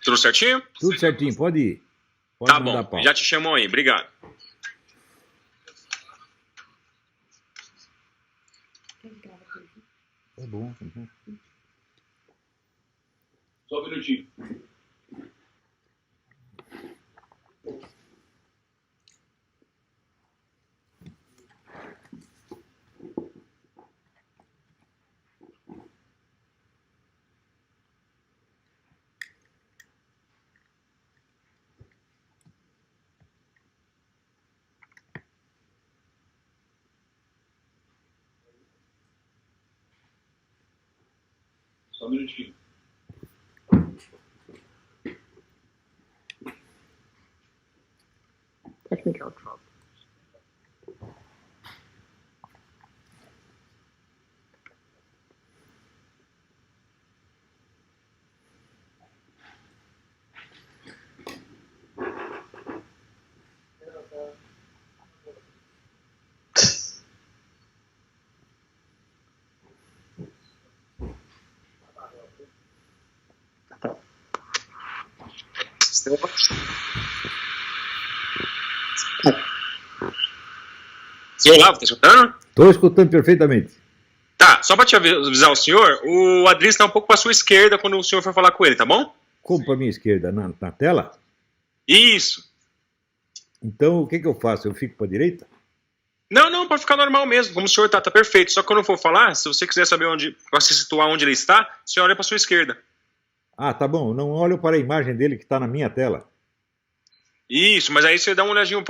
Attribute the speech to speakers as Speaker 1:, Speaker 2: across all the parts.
Speaker 1: Tudo certinho?
Speaker 2: Tudo certinho, pode ir. Pode
Speaker 1: Tá
Speaker 2: mandar
Speaker 1: bom,
Speaker 2: pau.
Speaker 1: já te chamou aí, obrigado.
Speaker 2: É bom.
Speaker 3: Só um minutinho. Só um minutinho.
Speaker 4: Technical trouble.
Speaker 1: Senhor Olavo, tá escutando?
Speaker 2: Estou escutando perfeitamente.
Speaker 1: Tá, só pra te avisar o senhor, o Adriles tá um pouco pra sua esquerda quando o senhor for falar com ele, tá bom?
Speaker 2: Como para minha esquerda, na tela?
Speaker 1: Isso.
Speaker 2: Então, o que eu faço? Eu fico para a direita?
Speaker 1: Não, pode ficar normal mesmo, como o senhor tá perfeito. Só que quando eu for falar, se você quiser saber onde, pra se situar onde ele está, o senhor olha pra sua esquerda.
Speaker 2: Ah, tá bom. Não olho para a imagem dele que está na minha tela.
Speaker 1: Isso, mas aí você dá uma olhadinha,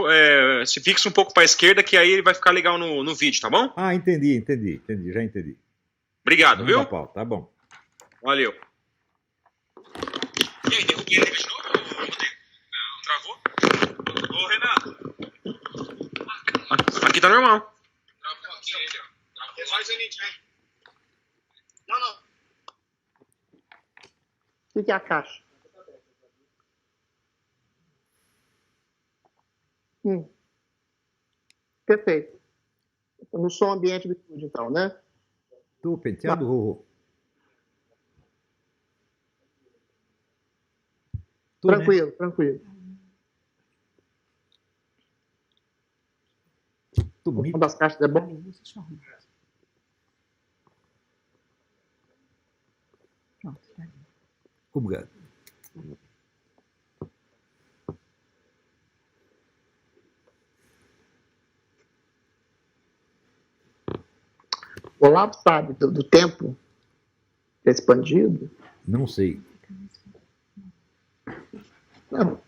Speaker 1: se fixa um pouco pra esquerda, que aí ele vai ficar legal no vídeo, tá bom?
Speaker 2: Ah, entendi, já entendi.
Speaker 1: Obrigado, viu?
Speaker 2: Pau, tá bom.
Speaker 1: Valeu. E aí, derrubei ele de novo, Rodrigo? Não, travou? Ô, Renato. Aqui tá normal.
Speaker 3: Travou aqui ele, ó. Travou. Faz ele, Não.
Speaker 4: O que é a caixa? Perfeito. No som ambiente do estúdio, então, né?
Speaker 2: Tô penteado, Rorô?
Speaker 4: Tranquilo, tranquilo.
Speaker 2: Tô
Speaker 4: Uma das caixas é bom?
Speaker 2: Obrigado.
Speaker 4: O Olavo sabe do tempo expandido?
Speaker 2: Não sei.
Speaker 4: Não.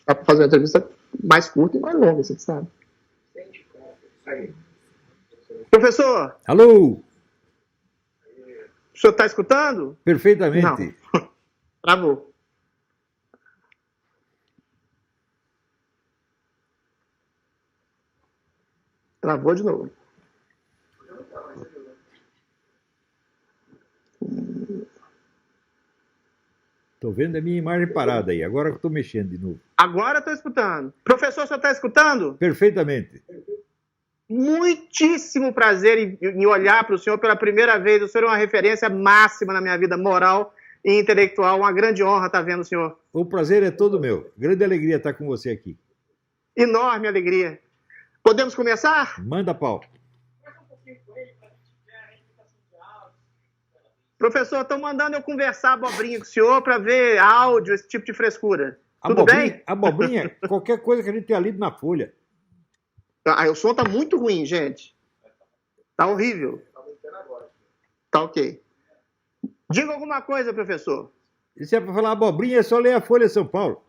Speaker 4: Dá para fazer uma entrevista mais curta e mais longa, você sabe. Professor,
Speaker 2: Alô?
Speaker 4: o senhor está escutando?
Speaker 2: Perfeitamente.
Speaker 4: Não. Travou. Travou de novo.
Speaker 2: Tô vendo a minha imagem parada aí. Agora que eu tô mexendo de novo.
Speaker 4: Agora estou escutando. Professor, o senhor está escutando?
Speaker 2: Perfeitamente.
Speaker 4: Muitíssimo prazer em olhar para o senhor pela primeira vez. O senhor é uma referência máxima na minha vida moral e intelectual. Uma grande honra estar vendo o senhor.
Speaker 2: O prazer é todo meu. Grande alegria estar com você aqui.
Speaker 4: Enorme alegria. Podemos começar?
Speaker 2: Manda pau.
Speaker 4: Professor, estão mandando eu conversar abobrinha com o senhor para ver áudio, esse tipo de frescura. Tudo bem?
Speaker 2: Abobrinha, qualquer coisa que a gente tenha lido na folha.
Speaker 4: O som tá muito ruim, gente. Tá horrível. Tá ok. Diga alguma coisa, professor.
Speaker 2: E se é para falar abobrinha, é só ler a Folha de São Paulo.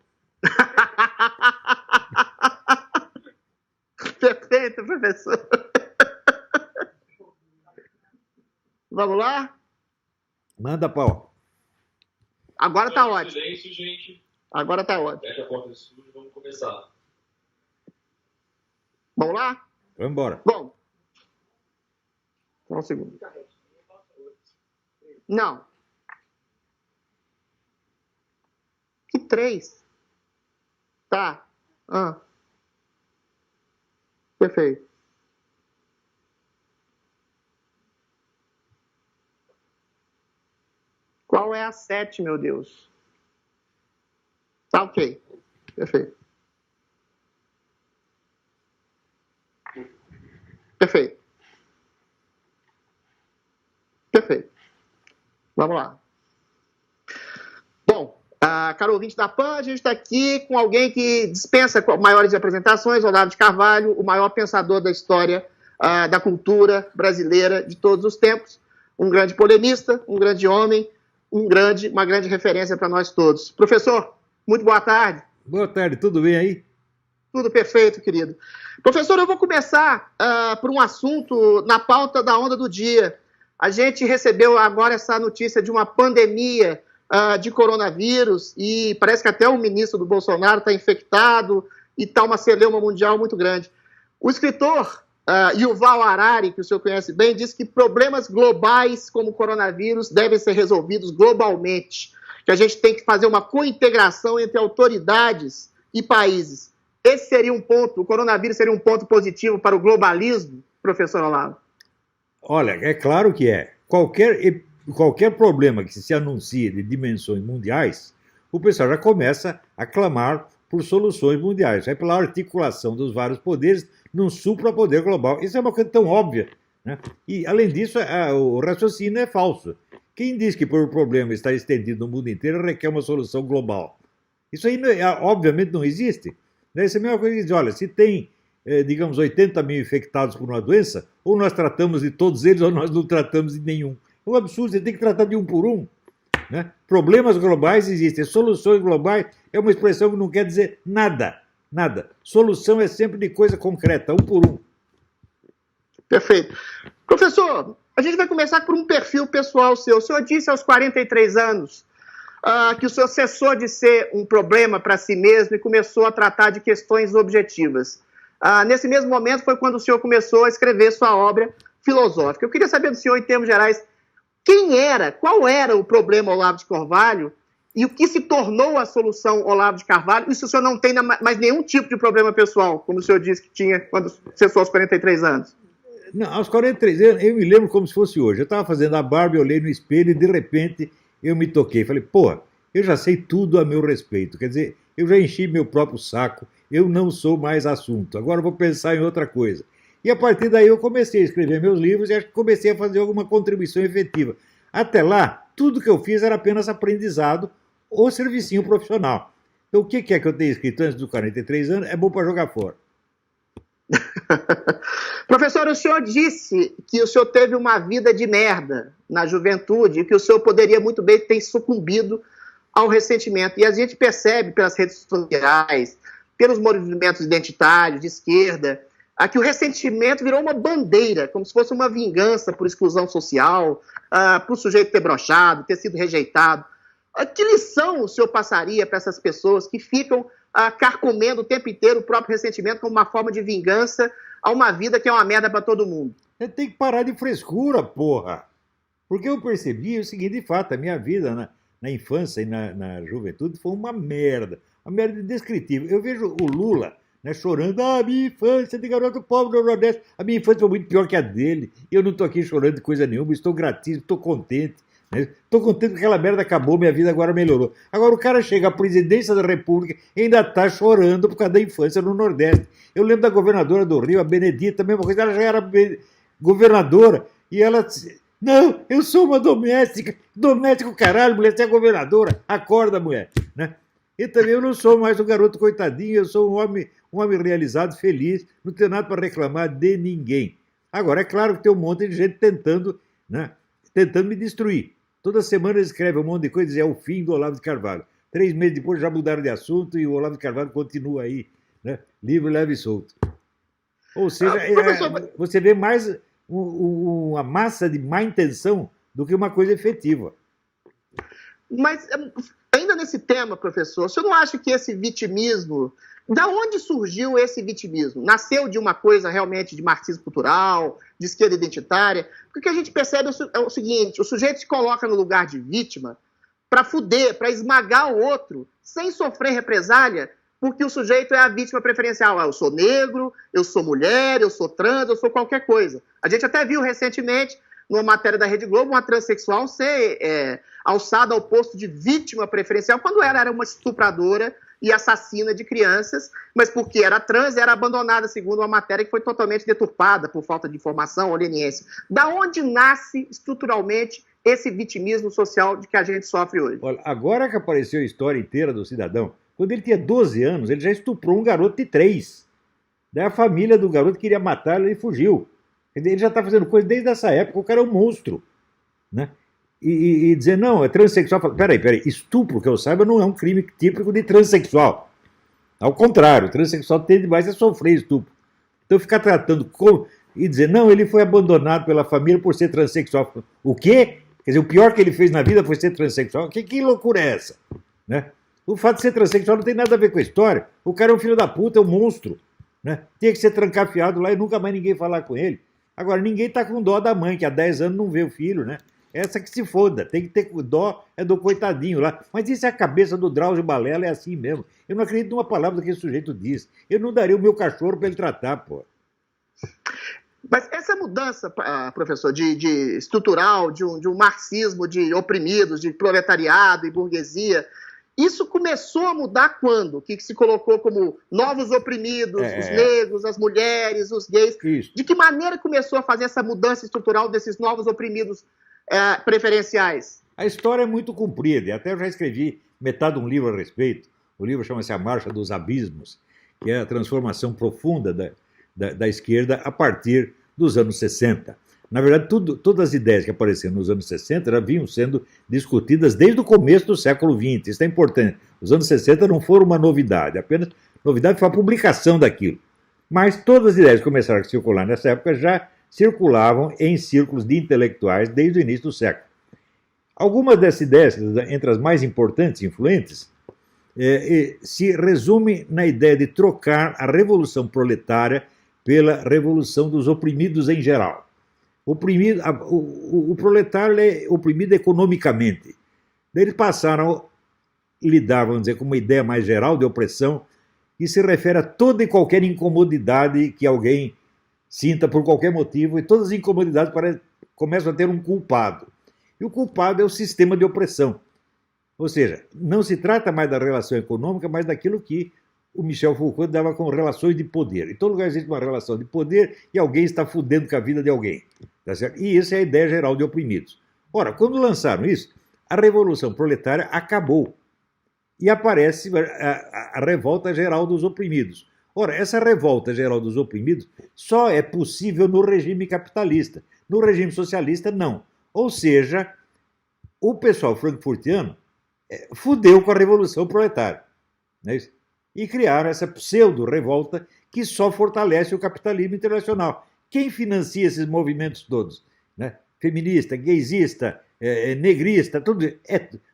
Speaker 4: Perfeito, professor. Vamos lá?
Speaker 2: Manda pau.
Speaker 4: Agora tá ótimo.
Speaker 3: Silêncio, gente.
Speaker 4: Agora tá ótimo.
Speaker 3: Fecha a porta do estúdio e vamos começar.
Speaker 4: Vamos lá?
Speaker 2: Vamos embora.
Speaker 4: Bom. Só um segundo. Não. Que 3? Tá. Perfeito. Qual é a 7, meu Deus? Tá ok. Perfeito. Perfeito. Perfeito. Vamos lá. Bom, caro ouvinte da PAN, a gente está aqui com alguém que dispensa maiores apresentações, Olavo de Carvalho, o maior pensador da história da cultura brasileira de todos os tempos, um grande polemista, um grande homem, uma grande referência para nós todos. Professor, muito boa tarde.
Speaker 2: Boa tarde, tudo bem aí?
Speaker 4: Tudo perfeito, querido. Professor, eu vou começar por um assunto na pauta da onda do dia. A gente recebeu agora essa notícia de uma pandemia de coronavírus e parece que até o ministro do Bolsonaro está infectado e está uma celeuma mundial muito grande. O escritor Yuval Harari, que o senhor conhece bem, diz que problemas globais como o coronavírus devem ser resolvidos globalmente, que a gente tem que fazer uma cointegração entre autoridades e países. Esse seria um ponto, o coronavírus seria um ponto positivo para o globalismo, professor Olavo?
Speaker 2: Olha, é claro que é. Qualquer problema que se anuncie de dimensões mundiais, o pessoal já começa a clamar por soluções mundiais. É pela articulação dos vários poderes num suprapoder global. Isso é uma coisa tão óbvia, né? E, além disso, o raciocínio é falso. Quem diz que por o problema estar estendido no mundo inteiro requer uma solução global? Isso aí, obviamente, não existe. Essa é a mesma coisa que diz, olha, se tem, digamos, 80 mil infectados por uma doença, ou nós tratamos de todos eles, ou nós não tratamos de nenhum. É um absurdo, você tem que tratar de um por um. Né? Problemas globais existem, soluções globais é uma expressão que não quer dizer nada. Nada. Solução é sempre de coisa concreta, um por um.
Speaker 4: Perfeito. Professor, a gente vai começar por um perfil pessoal seu. O senhor disse aos 43 anos que o senhor cessou de ser um problema para si mesmo e começou a tratar de questões objetivas. Nesse mesmo momento foi quando o senhor começou a escrever sua obra filosófica. Eu queria saber do senhor, em termos gerais, qual era o problema Olavo de Carvalho e o que se tornou a solução Olavo de Carvalho, e se o senhor não tem mais nenhum tipo de problema pessoal, como o senhor disse que tinha quando cessou aos 43 anos?
Speaker 2: Não, aos 43 anos, eu me lembro como se fosse hoje. Eu estava fazendo a barba, eu olhei no espelho e, de repente, eu me toquei. Falei, pô, eu já sei tudo a meu respeito. Quer dizer, eu já enchi meu próprio saco, eu não sou mais assunto. Agora eu vou pensar em outra coisa. E, a partir daí, eu comecei a escrever meus livros e acho que comecei a fazer alguma contribuição efetiva. Até lá, tudo que eu fiz era apenas aprendizado ou servicinho profissional. Então, o que é que eu tenho escrito antes dos 43 anos? É bom para jogar fora.
Speaker 4: Professor, o senhor disse que o senhor teve uma vida de merda na juventude e que o senhor poderia muito bem ter sucumbido ao ressentimento. E a gente percebe pelas redes sociais, pelos movimentos identitários de esquerda, que o ressentimento virou uma bandeira, como se fosse uma vingança por exclusão social, por o sujeito ter broxado, ter sido rejeitado. Que lição o senhor passaria para essas pessoas que ficam carcomendo o tempo inteiro o próprio ressentimento como uma forma de vingança a uma vida que é uma merda para todo mundo?
Speaker 2: Você tem que parar de frescura, porra! Porque eu percebi o seguinte, de fato, a minha vida na infância e na juventude foi uma merda indescritível. Eu vejo o Lula, né, chorando, minha infância de garoto pobre do Nordeste, a minha infância foi muito pior que a dele, eu não estou aqui chorando de coisa nenhuma, estou gratíssimo, estou contente. Estou contente que aquela merda acabou, minha vida agora melhorou. Agora o cara chega à presidência da República e ainda está chorando por causa da infância no Nordeste. Eu lembro da governadora do Rio, a Benedita, a mesma coisa, ela já era governadora e ela disse, não, eu sou uma doméstica, doméstica caralho, mulher, você é governadora, acorda, mulher. Né? E também eu não sou mais um garoto coitadinho, eu sou um homem realizado, feliz, não tenho nada para reclamar de ninguém. Agora, é claro que tem um monte de gente tentando me destruir. Toda semana eles escrevem um monte de coisa e dizem, é o fim do Olavo de Carvalho. 3 meses depois já mudaram de assunto e o Olavo de Carvalho continua aí, né? Livre, leve e solto. Ou seja, você vê mais uma massa de má intenção do que uma coisa efetiva.
Speaker 4: Mas, ainda nesse tema, professor, o senhor não acha que esse vitimismo... Da onde surgiu esse vitimismo? Nasceu de uma coisa realmente de marxismo cultural, de esquerda identitária? Porque o que a gente percebe é o seguinte, o sujeito se coloca no lugar de vítima para fuder, para esmagar o outro, sem sofrer represália, porque o sujeito é a vítima preferencial. Eu sou negro, eu sou mulher, eu sou trans, eu sou qualquer coisa. A gente até viu recentemente numa matéria da Rede Globo, uma transexual ser alçada ao posto de vítima preferencial, quando ela era uma estupradora e assassina de crianças, mas porque era trans, era abandonada, segundo uma matéria que foi totalmente deturpada por falta de informação ou leniência. Da onde nasce estruturalmente esse vitimismo social de que a gente sofre hoje?
Speaker 2: Olha, agora que apareceu a história inteira do cidadão, quando ele tinha 12 anos, ele já estuprou um garoto de 3. Daí a família do garoto queria matá-lo e ele fugiu. Ele já está fazendo coisa desde essa época, o cara é um monstro. Né? E dizer, não, é transexual. Peraí, estupro, que eu saiba, não é um crime típico de transexual. Ao contrário, o transexual tende mais a sofrer estupro. Então ficar tratando e dizer, não, ele foi abandonado pela família por ser transexual. O quê? Quer dizer, o pior que ele fez na vida foi ser transexual? Que loucura é essa? Né? O fato de ser transexual não tem nada a ver com a história. O cara é um filho da puta, é um monstro. Né? Tinha que ser trancafiado lá e nunca mais ninguém falar com ele. Agora, ninguém está com dó da mãe, que há 10 anos não vê o filho, né? Essa que se foda, tem que ter dó, é do coitadinho lá. Mas isso é a cabeça do Drauzio Balela, é assim mesmo. Eu não acredito numa palavra que esse sujeito diz. Eu não daria o meu cachorro para ele tratar, pô.
Speaker 4: Mas essa mudança, professor, de estrutural, de um marxismo de oprimidos, de proletariado e burguesia, isso começou a mudar quando? Que se colocou como novos oprimidos, os negros, as mulheres, os gays.
Speaker 2: Isso.
Speaker 4: De que maneira começou a fazer essa mudança estrutural desses novos oprimidos preferenciais?
Speaker 2: A história é muito comprida, e até eu já escrevi metade de um livro a respeito. O livro chama-se A Marcha dos Abismos, que é a transformação profunda da esquerda a partir dos anos 60. Na verdade, todas as ideias que apareceram nos anos 60 já vinham sendo discutidas desde o começo do século XX. Isso é importante. Os anos 60 não foram uma novidade, apenas novidade foi a publicação daquilo. Mas todas as ideias que começaram a circular nessa época já circulavam em círculos de intelectuais desde o início do século. Algumas dessas ideias, entre as mais importantes e influentes, se resume na ideia de trocar a revolução proletária pela revolução dos oprimidos em geral. O proletário é oprimido economicamente. Daí eles passaram a lidar, vamos dizer, com uma ideia mais geral de opressão que se refere a toda e qualquer incomodidade que alguém sinta por qualquer motivo, e todas as incomodidades começam a ter um culpado. E o culpado é o sistema de opressão. Ou seja, não se trata mais da relação econômica, mas daquilo que o Michel Foucault dava como relações de poder. Em todo lugar existe uma relação de poder e alguém está fudendo com a vida de alguém. Tá certo? E essa é a ideia geral de oprimidos. Ora, quando lançaram isso, a Revolução Proletária acabou. E aparece a revolta geral dos oprimidos. Ora, essa revolta geral dos oprimidos só é possível no regime capitalista. No regime socialista, não. Ou seja, o pessoal frankfurtiano fudeu com a Revolução Proletária. Não é isso? E criaram essa pseudo-revolta que só fortalece o capitalismo internacional. Quem financia esses movimentos todos? Né? Feminista, gaysista, negrista, tudo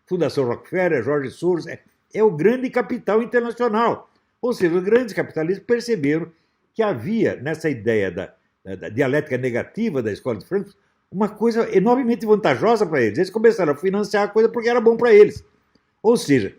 Speaker 2: Fundação Rockefeller, Jorge Soros, é o grande capital internacional. Ou seja, os grandes capitalistas perceberam que havia nessa ideia da dialética negativa da escola de Frankfurt uma coisa enormemente vantajosa para eles. Eles começaram a financiar a coisa porque era bom para eles. Ou seja,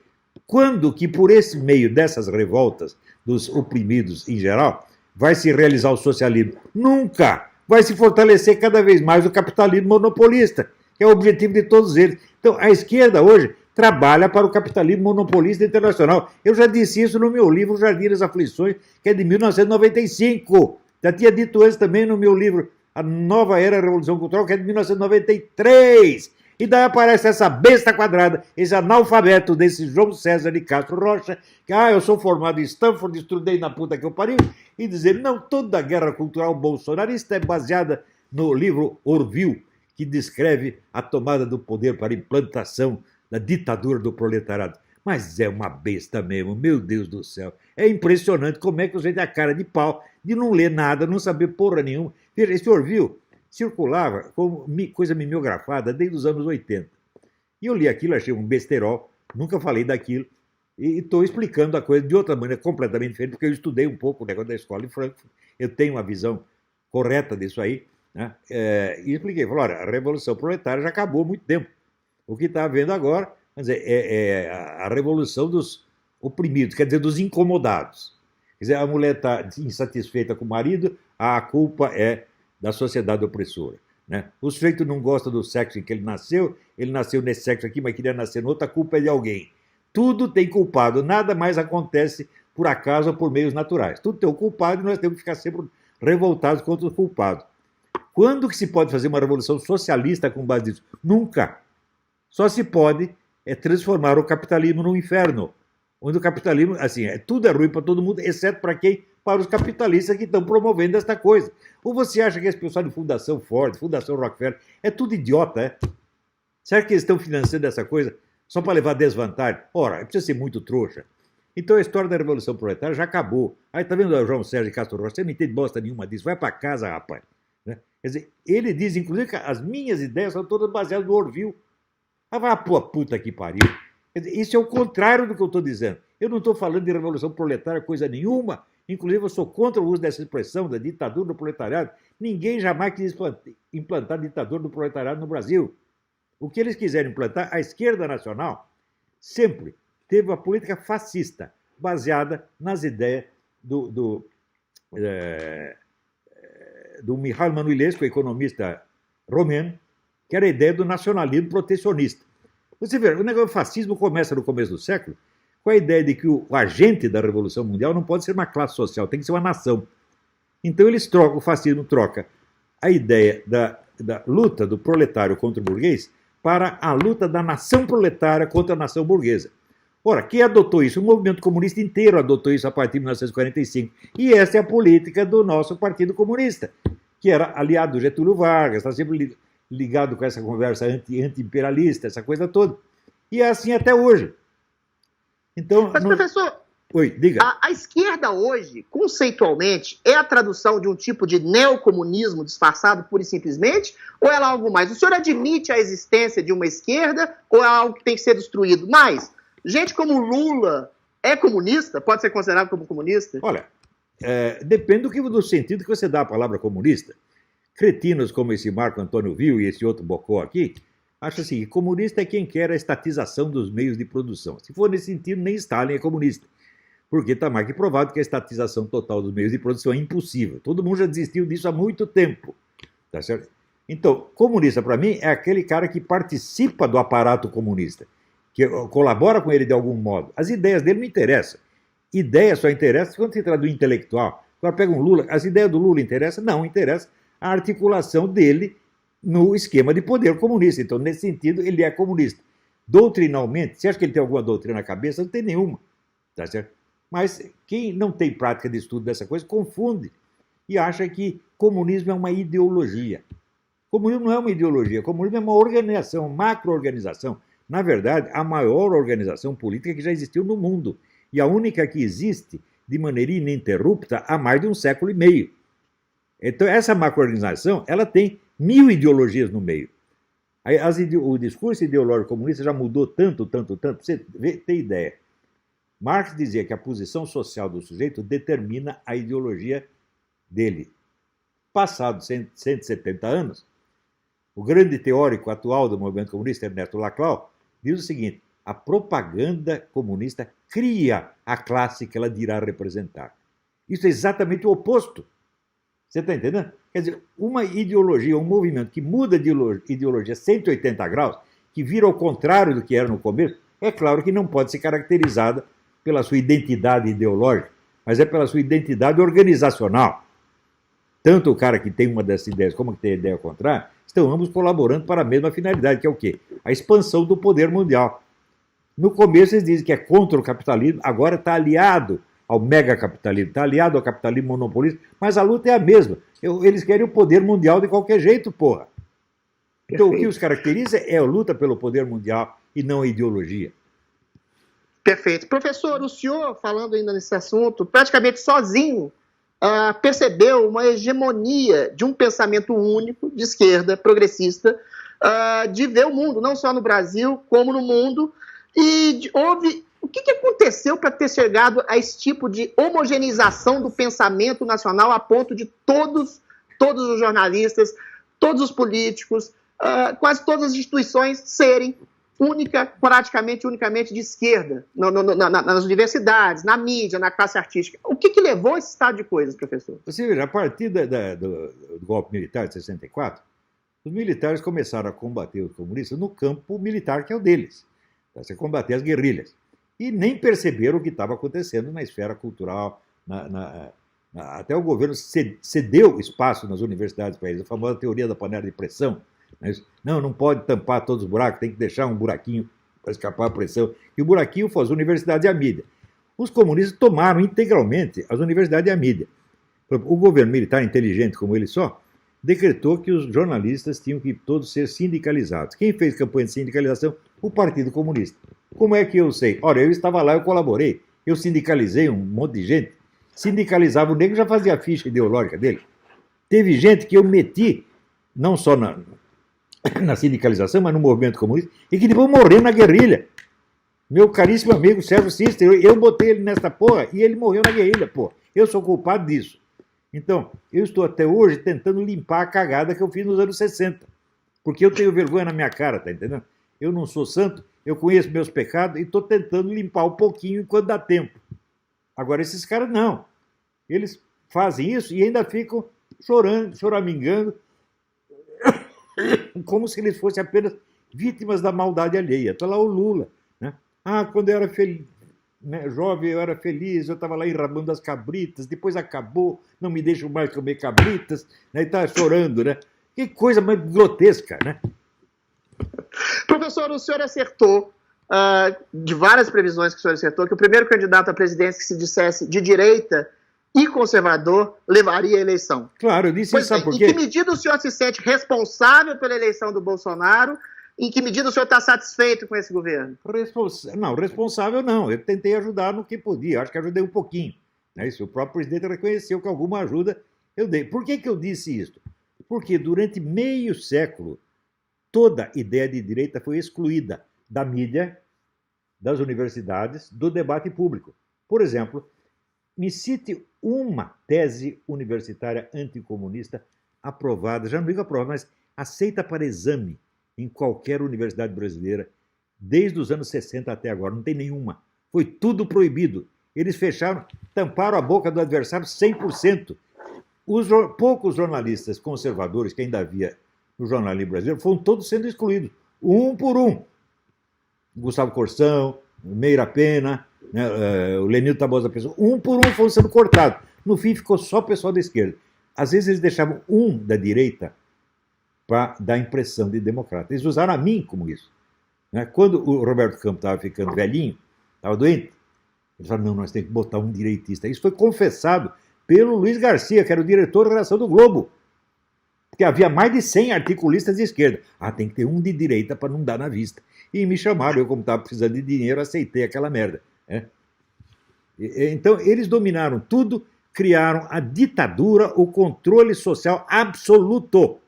Speaker 2: quando que por esse meio dessas revoltas dos oprimidos em geral vai se realizar o socialismo? Nunca! Vai se fortalecer cada vez mais o capitalismo monopolista, que é o objetivo de todos eles. Então, a esquerda hoje trabalha para o capitalismo monopolista internacional. Eu já disse isso no meu livro Jardim das Aflições, que é de 1995. Já tinha dito antes também no meu livro A Nova Era da Revolução Cultural, que é de 1993. E daí aparece essa besta quadrada, esse analfabeto desse João César de Castro Rocha, que, eu sou formado em Stanford, estudei na puta que eu pariu, e dizer, não, toda a guerra cultural bolsonarista é baseada no livro Orville, que descreve a tomada do poder para a implantação da ditadura do proletariado. Mas é uma besta mesmo, meu Deus do céu. É impressionante como é que o gente tem a cara de pau de não ler nada, não saber porra nenhuma. Veja, esse Orville circulava como coisa mimeografada desde os anos 80. E eu li aquilo, achei um besterol, nunca falei daquilo, e estou explicando a coisa de outra maneira completamente diferente, porque eu estudei um pouco o negócio da escola de Frankfurt, eu tenho uma visão correta disso aí, né? E expliquei, falei, olha, a Revolução Proletária já acabou há muito tempo. O que está havendo agora, quer dizer, é a revolução dos oprimidos, quer dizer, dos incomodados. Quer dizer, a mulher está insatisfeita com o marido, a culpa é da sociedade opressora. Né? O sujeito não gosta do sexo em que ele nasceu nesse sexo aqui, mas queria nascer no outro, a culpa é de alguém. Tudo tem culpado, nada mais acontece por acaso ou por meios naturais. Tudo tem um culpado e nós temos que ficar sempre revoltados contra os culpados. Quando que se pode fazer uma revolução socialista com base nisso? Nunca. Só se pode transformar o capitalismo num inferno. Onde o capitalismo, assim, tudo é ruim para todo mundo, exceto para quem? Para os capitalistas que estão promovendo esta coisa. Ou você acha que esse pessoal de Fundação Ford, Fundação Rockefeller, é tudo idiota, é? Será que eles estão financiando essa coisa só para levar desvantagem? Ora, precisa ser muito trouxa. Então a história da Revolução Proletária já acabou. Aí tá vendo o João Sérgio Castro Rocha? Você não entende bosta nenhuma disso. Vai para casa, rapaz. Né? Quer dizer, ele diz, inclusive, que as minhas ideias são todas baseadas no Orville. Ah, vai a puta que pariu. Quer dizer, isso é o contrário do que eu estou dizendo. Eu não estou falando de Revolução Proletária coisa nenhuma. Inclusive, eu sou contra o uso dessa expressão da ditadura do proletariado. Ninguém jamais quis implantar a ditadura do proletariado no Brasil. O que eles quiserem implantar, a esquerda nacional sempre teve uma política fascista, baseada nas ideias do Mikhail Manilescu, economista romeno, que era a ideia do nacionalismo protecionista. Você vê, o negócio do fascismo começa no começo do século com a ideia de que o agente da Revolução Mundial não pode ser uma classe social, tem que ser uma nação. Então eles trocam, o fascismo troca a ideia da luta do proletário contra o burguês para a luta da nação proletária contra a nação burguesa. Ora, quem adotou isso? O movimento comunista inteiro adotou isso a partir de 1945. E essa é a política do nosso Partido Comunista, que era aliado do Getúlio Vargas, está sempre ligado com essa conversa anti-imperialista, essa coisa toda. E é assim até hoje. Então,
Speaker 4: mas, professor,
Speaker 2: oi, diga.
Speaker 4: A esquerda hoje, conceitualmente, é a tradução de um tipo de neocomunismo disfarçado pura e simplesmente, ou ela é algo mais? O senhor admite a existência de uma esquerda, ou é algo que tem que ser destruído? Mas, gente como Lula é comunista? Pode ser considerado como comunista?
Speaker 2: Olha, depende do sentido que você dá à palavra comunista. Cretinos como esse Marco Antônio Vil e esse outro Bocó aqui, acham assim, que comunista é quem quer a estatização dos meios de produção. Se for nesse sentido, nem Stalin é comunista. Porque está mais que provado que a estatização total dos meios de produção é impossível. Todo mundo já desistiu disso há muito tempo. Tá certo? Então, comunista, para mim, é aquele cara que participa do aparato comunista, que colabora com ele de algum modo. As ideias dele não interessam. Ideia só interessa quando se trata do intelectual. Agora pega um Lula, as ideias do Lula interessam? Não, interessa a articulação dele no esquema de poder comunista. Então, nesse sentido, ele é comunista. Doutrinalmente, você acha que ele tem alguma doutrina na cabeça? Não tem nenhuma. Tá certo? Mas quem não tem prática de estudo dessa coisa, confunde e acha que comunismo é uma ideologia. Comunismo não é uma ideologia, comunismo é uma organização, uma macro-organização. Na verdade, a maior organização política que já existiu no mundo. E a única que existe de maneira ininterrupta há mais de um século e meio. Então, essa macro-organização, ela tem 1000 ideologias no meio. O discurso ideológico comunista já mudou tanto, pra você ter ideia. Marx dizia que a posição social do sujeito determina a ideologia dele. Passados 170 anos, o grande teórico atual do movimento comunista, Ernesto Laclau, diz o seguinte: a propaganda comunista cria a classe que ela dirá representar. Isso é exatamente o oposto. Você está entendendo? Quer dizer, uma ideologia, um movimento que muda de ideologia 180 graus, que vira ao contrário do que era no começo, é claro que não pode ser caracterizada pela sua identidade ideológica, mas é pela sua identidade organizacional. Tanto o cara que tem uma dessas ideias como que tem a ideia contrária, estão ambos colaborando para a mesma finalidade, que é o quê? A expansão do poder mundial. No começo eles dizem que é contra o capitalismo, agora está aliado ao megacapitalismo, está aliado ao capitalismo monopolista, mas a luta é a mesma. Eles querem o poder mundial de qualquer jeito, porra. Então, o que os caracteriza é a luta pelo poder mundial e não a ideologia.
Speaker 4: Perfeito. Professor, o senhor, falando ainda nesse assunto, praticamente sozinho, percebeu uma hegemonia de um pensamento único, de esquerda, progressista, de ver o mundo, não só no Brasil, como no mundo. E o que aconteceu para ter chegado a esse tipo de homogeneização do pensamento nacional a ponto de todos os jornalistas, todos os políticos, quase todas as instituições serem praticamente unicamente de esquerda, nas universidades, na mídia, na classe artística? O que levou a esse estado de coisas, professor?
Speaker 2: Você veja, a partir do golpe militar de 64, Os militares começaram a combater os comunistas no campo militar, que é o deles. Você combater as guerrilhas. E nem perceberam o que estava acontecendo na esfera cultural. Até o governo cedeu espaço nas universidades para eles, a famosa teoria da panela de pressão. Não pode tampar todos os buracos, tem que deixar um buraquinho para escapar a pressão. E o buraquinho foi as universidades e a mídia. Os comunistas tomaram integralmente as universidades e a mídia. O governo militar, inteligente como ele só, decretou que os jornalistas tinham que todos ser sindicalizados. Quem fez campanha de sindicalização? O Partido Comunista. Como é que eu sei? Ora, eu estava lá, eu colaborei, eu sindicalizei um monte de gente. Sindicalizava o negro, já fazia a ficha ideológica dele. Teve gente que eu meti, não só na sindicalização, mas no movimento comunista, e que depois morreu na guerrilha. Meu caríssimo amigo Sérgio Sister, eu botei ele nessa porra e ele morreu na guerrilha, porra. Eu sou culpado disso. Então, eu estou até hoje tentando limpar a cagada que eu fiz nos anos 60. Porque eu tenho vergonha na minha cara, tá entendendo? Eu não sou santo, eu conheço meus pecados e estou tentando limpar um pouquinho enquanto dá tempo. Agora, esses caras não. Eles fazem isso e ainda ficam chorando, choramingando, como se eles fossem apenas vítimas da maldade alheia. Está lá o Lula. Né? Quando eu era feliz, né, jovem, eu era feliz, eu estava lá enrabando as cabritas, depois acabou, não me deixam mais comer cabritas, né, e está chorando, né? Que coisa mais grotesca, né?
Speaker 4: Professor, o senhor acertou, de várias previsões que o senhor acertou, que o primeiro candidato à presidência que se dissesse de direita e conservador levaria a eleição.
Speaker 2: Claro, eu disse isso, sabe por quê?
Speaker 4: Em que medida o senhor se sente responsável pela eleição do Bolsonaro? Em que medida o senhor está satisfeito com esse governo?
Speaker 2: Não, responsável não. Eu tentei ajudar no que podia, acho que ajudei um pouquinho. Né? Isso, o próprio presidente reconheceu que alguma ajuda eu dei. Por que eu disse isso? Porque durante meio século, toda ideia de direita foi excluída da mídia, das universidades, do debate público. Por exemplo, me cite uma tese universitária anticomunista aprovada, já não digo aprovada, mas aceita para exame em qualquer universidade brasileira, desde os anos 60 até agora. Não tem nenhuma. Foi tudo proibido. Eles fecharam, tamparam a boca do adversário 100%. Poucos jornalistas conservadores que ainda havia no jornalismo brasileiro foram todos sendo excluídos, um por um. Gustavo Corsão, Meira Pena, né, o Lenildo Tabosa Pessoa, um por um foram sendo cortados. No fim ficou só o pessoal da esquerda. Às vezes eles deixavam um da direita para dar a impressão de democrata. Eles usaram a mim como isso. Né? Quando o Roberto Campos estava ficando velhinho, estava doente, eles falaram, não, nós temos que botar um direitista. Isso foi confessado pelo Luiz Garcia, que era o diretor de redação do Globo. Porque havia mais de 100 articulistas de esquerda. Tem que ter um de direita para não dar na vista. E me chamaram, eu como estava precisando de dinheiro, aceitei aquela merda. Né? Então, eles dominaram tudo, criaram a ditadura, o controle social absoluto.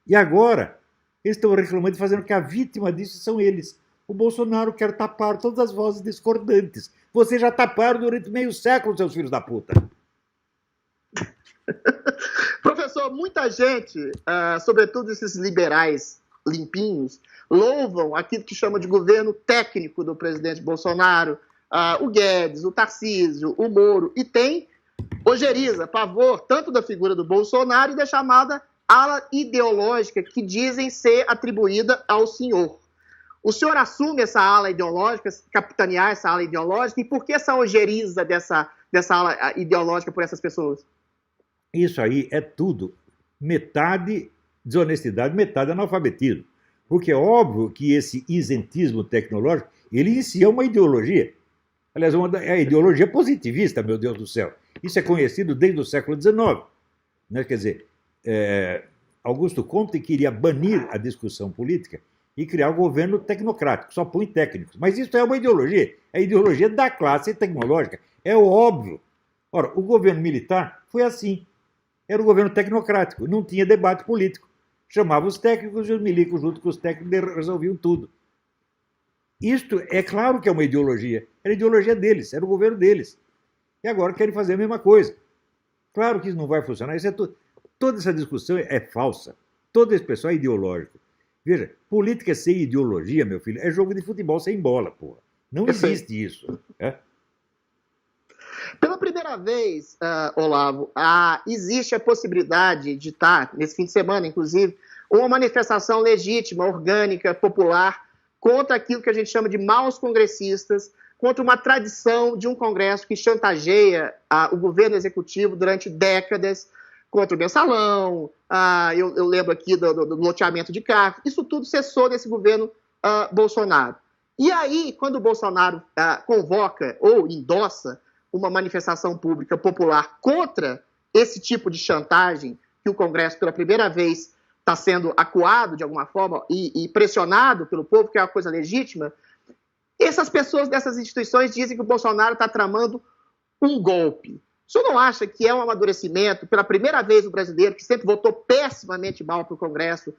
Speaker 2: E agora, eles estão reclamando e fazendo que a vítima disso são eles. O Bolsonaro quer tapar todas as vozes discordantes. Vocês já taparam durante meio século, seus filhos da puta.
Speaker 4: Professor, muita gente, sobretudo esses liberais limpinhos, louvam aquilo que chama de governo técnico do presidente Bolsonaro, o Guedes, o Tarcísio, o Moro, e tem ojeriza, pavor, tanto da figura do Bolsonaro e da chamada ala ideológica que dizem ser atribuída ao senhor. O senhor assume essa ala ideológica, capitanear essa ala ideológica, e por que essa ojeriza dessa ala ideológica por essas pessoas?
Speaker 2: Isso aí é tudo. Metade desonestidade, metade analfabetismo. Porque é óbvio que esse isentismo tecnológico, ele inicia uma ideologia. Aliás, é a ideologia positivista, meu Deus do céu. Isso é conhecido desde o século XIX. Né? Quer dizer, Augusto Comte queria banir a discussão política e criar um governo tecnocrático, só põe técnicos. Mas isso é uma ideologia, é a ideologia da classe tecnológica. É óbvio. Ora, o governo militar foi assim. Era um governo tecnocrático, não tinha debate político. Chamava os técnicos e os milicos, junto com os técnicos, resolviam tudo. Isto é claro que é uma ideologia. Era a ideologia deles, era o governo deles. E agora querem fazer a mesma coisa. Claro que isso não vai funcionar. Isso é toda essa discussão é falsa. Todo esse pessoal é ideológico. Veja, política sem ideologia, meu filho, é jogo de futebol sem bola, porra. Não existe isso.
Speaker 4: Pela primeira primeira vez, Olavo, existe a possibilidade de estar, nesse fim de semana, inclusive, uma manifestação legítima, orgânica, popular, contra aquilo que a gente chama de maus congressistas, contra uma tradição de um Congresso que chantageia o governo executivo durante décadas, contra o mensalão, eu lembro aqui do loteamento de carros, isso tudo cessou nesse governo Bolsonaro. E aí, quando o Bolsonaro convoca ou endossa uma manifestação pública popular contra esse tipo de chantagem que o Congresso, pela primeira vez, está sendo acuado de alguma forma e pressionado pelo povo, que é uma coisa legítima, essas pessoas dessas instituições dizem que o Bolsonaro está tramando um golpe. O senhor não acha que é um amadurecimento, pela primeira vez o brasileiro, que sempre votou pessimamente mal para o Congresso,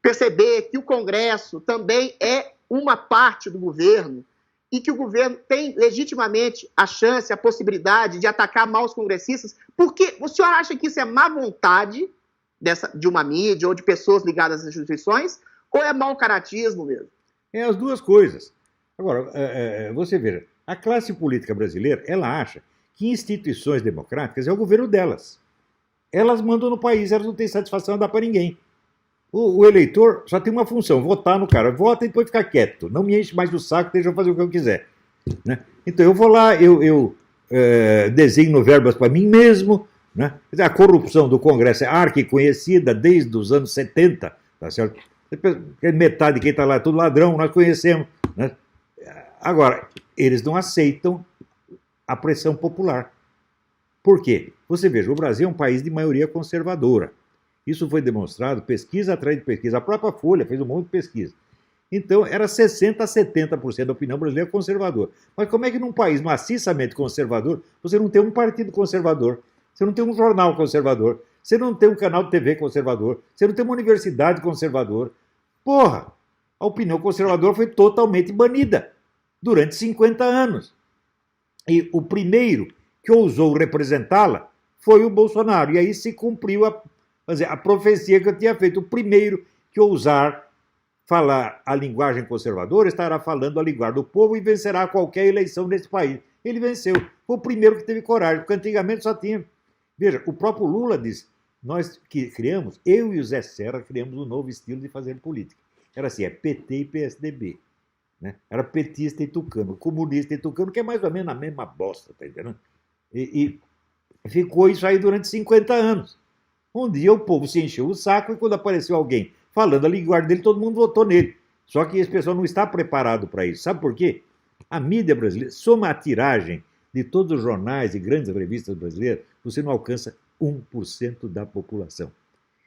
Speaker 4: perceber que o Congresso também é uma parte do governo e que o governo tem legitimamente a chance, a possibilidade de atacar maus congressistas? Porque o senhor acha que isso é má vontade de uma mídia ou de pessoas ligadas às instituições, ou é mau caratismo mesmo?
Speaker 2: É as duas coisas. Agora, você veja, a classe política brasileira, ela acha que instituições democráticas é o governo delas. Elas mandam no país, elas não têm satisfação a dar para ninguém. O eleitor só tem uma função, votar no cara. Vota e depois fica quieto. Não me enche mais o saco, deixa eu fazer o que eu quiser. Né? Então eu vou lá, eu designo verbas para mim mesmo. Né? A corrupção do Congresso é arquiconhecida desde os anos 70. Tá certo? Metade de quem está lá é tudo ladrão, nós conhecemos. Né? Agora, eles não aceitam a pressão popular. Por quê? Você veja, o Brasil é um país de maioria conservadora. Isso foi demonstrado pesquisa atrás de pesquisa. A própria Folha fez um monte de pesquisa. Então, era 60% a 70% da opinião brasileira conservadora. Mas como é que num país maciçamente conservador, você não tem um partido conservador, você não tem um jornal conservador, você não tem um canal de TV conservador, você não tem uma universidade conservadora? Porra! A opinião conservadora foi totalmente banida durante 50 anos. E o primeiro que ousou representá-la foi o Bolsonaro. E aí se cumpriu a profecia que eu tinha feito. O primeiro que ousar falar a linguagem conservadora estará falando a linguagem do povo e vencerá qualquer eleição nesse país. Ele venceu. Foi o primeiro que teve coragem, porque antigamente só tinha... Veja, o próprio Lula disse, nós que criamos, eu e o Zé Serra criamos um novo estilo de fazer política. Era assim, é PT e PSDB. Né? Era petista e tucano, comunista e tucano, que é mais ou menos a mesma bosta, tá entendendo? E ficou isso aí durante 50 anos. Um dia o povo se encheu o saco e quando apareceu alguém falando a linguagem dele, todo mundo votou nele. Só que esse pessoal não está preparado para isso. Sabe por quê? A mídia brasileira, soma a tiragem de todos os jornais e grandes revistas brasileiras, você não alcança 1% da população.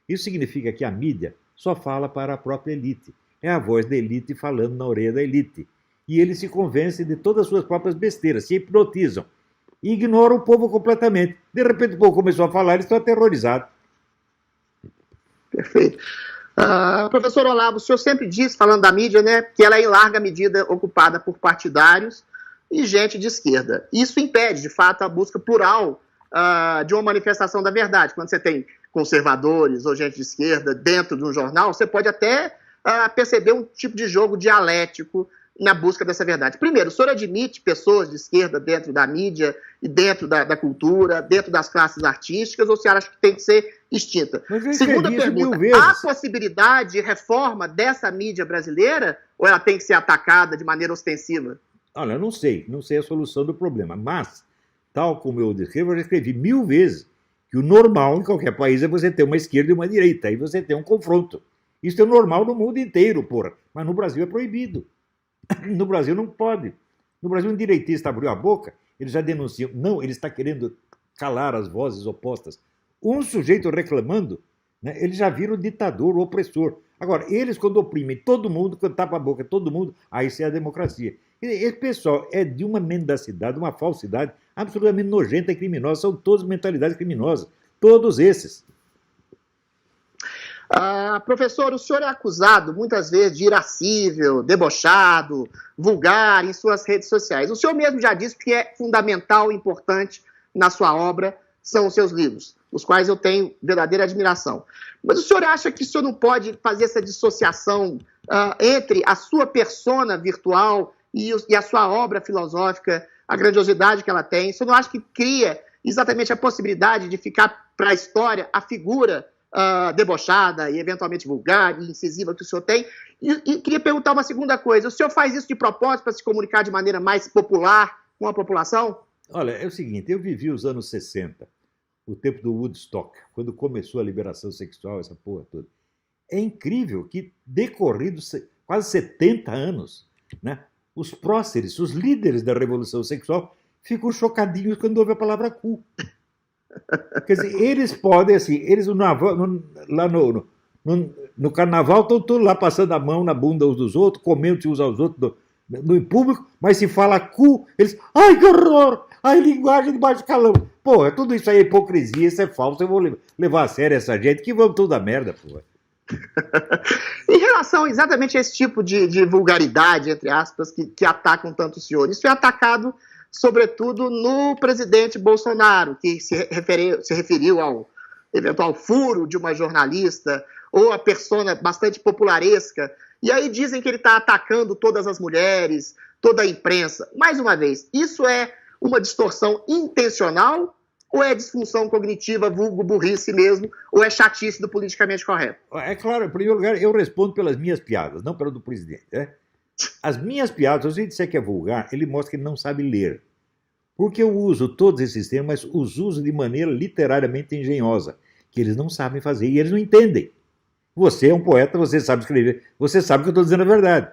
Speaker 2: Isso significa que a mídia só fala para a própria elite. É a voz da elite falando na orelha da elite. E eles se convencem de todas as suas próprias besteiras, se hipnotizam. E ignoram o povo completamente. De repente o povo começou a falar, eles estão aterrorizados.
Speaker 4: Perfeito. Professor Olavo, o senhor sempre disse, falando da mídia, né, que ela é em larga medida ocupada por partidários e gente de esquerda. Isso impede, de fato, a busca plural de uma manifestação da verdade. Quando você tem conservadores ou gente de esquerda dentro de um jornal, você pode até perceber um tipo de jogo dialético na busca dessa verdade. Primeiro, o senhor admite pessoas de esquerda dentro da mídia e dentro da cultura, dentro das classes artísticas, ou o senhor acha que tem que ser extinta? Segunda pergunta, há possibilidade de reforma dessa mídia brasileira ou ela tem que ser atacada de maneira ostensiva?
Speaker 2: Olha, eu não sei a solução do problema, mas, tal como eu descrevo, eu já escrevi 1000 vezes que o normal em qualquer país é você ter uma esquerda e uma direita, aí você tem um confronto. Isso é normal no mundo inteiro, porra, mas no Brasil é proibido. No Brasil não pode. No Brasil, um direitista abriu a boca, eles já denunciam. Não, ele está querendo calar as vozes opostas. Um sujeito reclamando, né, eles já viram o ditador, o opressor. Agora, eles quando oprimem todo mundo, quando tapa a boca todo mundo, aí isso é a democracia. Esse pessoal é de uma mendacidade, uma falsidade absolutamente nojenta e criminosa. São todos mentalidades criminosas. Todos esses.
Speaker 4: Professor, o senhor é acusado muitas vezes de irascível, debochado, vulgar em suas redes sociais. O senhor mesmo já disse que é fundamental e importante na sua obra são os seus livros, os quais eu tenho verdadeira admiração. Mas o senhor acha que o senhor não pode fazer essa dissociação entre a sua persona virtual e a sua obra filosófica, a grandiosidade que ela tem? O senhor não acha que cria exatamente a possibilidade de ficar para a história a figura debochada e eventualmente vulgar e incisiva que o senhor tem. E queria perguntar uma segunda coisa. O senhor faz isso de propósito para se comunicar de maneira mais popular com a população?
Speaker 2: Olha, é o seguinte, eu vivi os anos 60, o tempo do Woodstock, quando começou a liberação sexual, essa porra toda. É incrível que, decorridos quase 70 anos, né, os próceres, os líderes da revolução sexual, ficam chocadinhos quando ouvem a palavra cu. Quer dizer, eles podem, assim, eles lá no carnaval estão todos lá passando a mão na bunda uns dos outros, comendo uns aos outros no público, mas se fala cu, eles, ai que horror, ai linguagem de baixo calão. Pô, tudo isso aí é hipocrisia, isso é falso, eu vou levar a sério essa gente, que vamos toda merda, pô.
Speaker 4: Em relação exatamente a esse tipo de vulgaridade, entre aspas, que atacam tanto o senhor, isso é atacado sobretudo no presidente Bolsonaro, que se referiu ao eventual furo de uma jornalista ou a persona bastante popularesca, e aí dizem que ele está atacando todas as mulheres, toda a imprensa. Mais uma vez, isso é uma distorção intencional ou é disfunção cognitiva, vulgo burrice mesmo, ou é chatice do politicamente correto?
Speaker 2: É claro, em primeiro lugar, eu respondo pelas minhas piadas, não pela do presidente, né? As minhas piadas, se ele disser que é vulgar, ele mostra que ele não sabe ler. Porque eu uso todos esses termos, mas os uso de maneira literariamente engenhosa, que eles não sabem fazer e eles não entendem. Você é um poeta, você sabe escrever, você sabe que eu estou dizendo a verdade.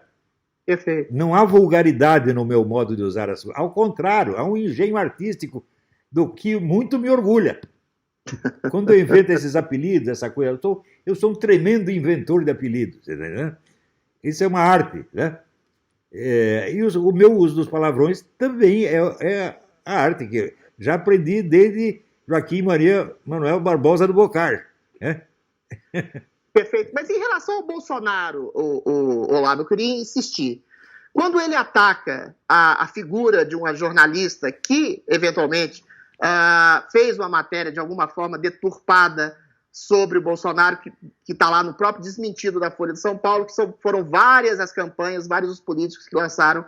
Speaker 4: Perfeito.
Speaker 2: Não há vulgaridade no meu modo de usar as coisas. Ao contrário, há um engenho artístico do que muito me orgulha. Quando eu invento esses apelidos, essa coisa, eu sou um tremendo inventor de apelidos. Né? Isso é uma arte, né? E o meu uso dos palavrões também é a arte que já aprendi desde Joaquim Maria Manuel Barbosa do Bocar. Né?
Speaker 4: Perfeito. Mas em relação ao Bolsonaro, Olavo, eu queria insistir. Quando ele ataca a figura de uma jornalista que, eventualmente, fez uma matéria de alguma forma deturpada sobre o Bolsonaro, que está lá no próprio desmentido da Folha de São Paulo, que foram várias as campanhas, vários os políticos que lançaram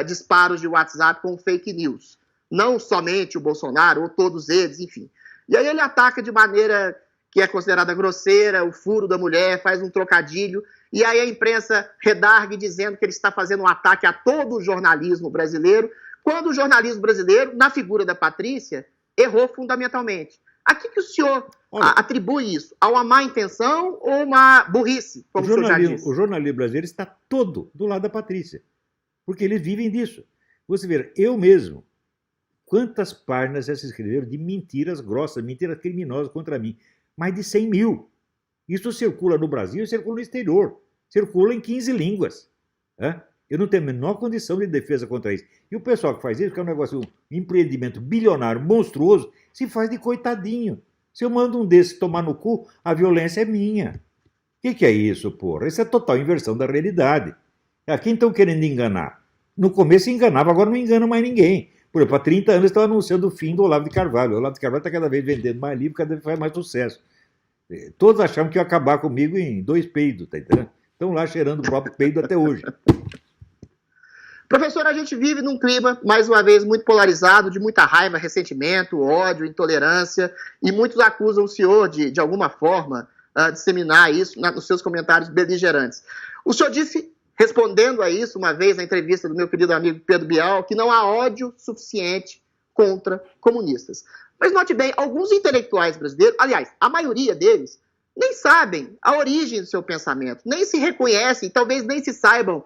Speaker 4: disparos de WhatsApp com fake news. Não somente o Bolsonaro, ou todos eles, enfim. E aí ele ataca de maneira que é considerada grosseira, o furo da mulher, faz um trocadilho, e aí a imprensa redargue dizendo que ele está fazendo um ataque a todo o jornalismo brasileiro, quando o jornalismo brasileiro, na figura da Patrícia, errou fundamentalmente. A que o senhor atribui isso? A uma má intenção ou uma burrice, como o senhor já disse?
Speaker 2: O jornalismo brasileiro está todo do lado da Patrícia, porque eles vivem disso. Você vê, eu mesmo, quantas páginas já se escreveram de mentiras grossas, mentiras criminosas contra mim? Mais de 100 mil. Isso circula no Brasil e circula no exterior. Circula em 15 línguas. Né? Eu não tenho a menor condição de defesa contra isso. E o pessoal que faz isso, que é um negócio, um empreendimento bilionário, monstruoso, se faz de coitadinho. Se eu mando um desses tomar no cu, a violência é minha. O que é isso, porra? Isso é total inversão da realidade. A quem estão querendo enganar? No começo enganava, agora não engana mais ninguém. Por exemplo, há 30 anos estão anunciando o fim do Olavo de Carvalho. O Olavo de Carvalho está cada vez vendendo mais livro, cada vez faz mais sucesso. Todos achavam que ia acabar comigo em 2 peidos, tá entendendo? Estão lá cheirando o próprio peido até hoje.
Speaker 4: Professor, a gente vive num clima, mais uma vez, muito polarizado, de muita raiva, ressentimento, ódio, intolerância, e muitos acusam o senhor de alguma forma, disseminar isso nos seus comentários beligerantes. O senhor disse, respondendo a isso, uma vez na entrevista do meu querido amigo Pedro Bial, que não há ódio suficiente contra comunistas. Mas note bem, alguns intelectuais brasileiros, aliás, a maioria deles, nem sabem a origem do seu pensamento, nem se reconhecem, talvez nem se saibam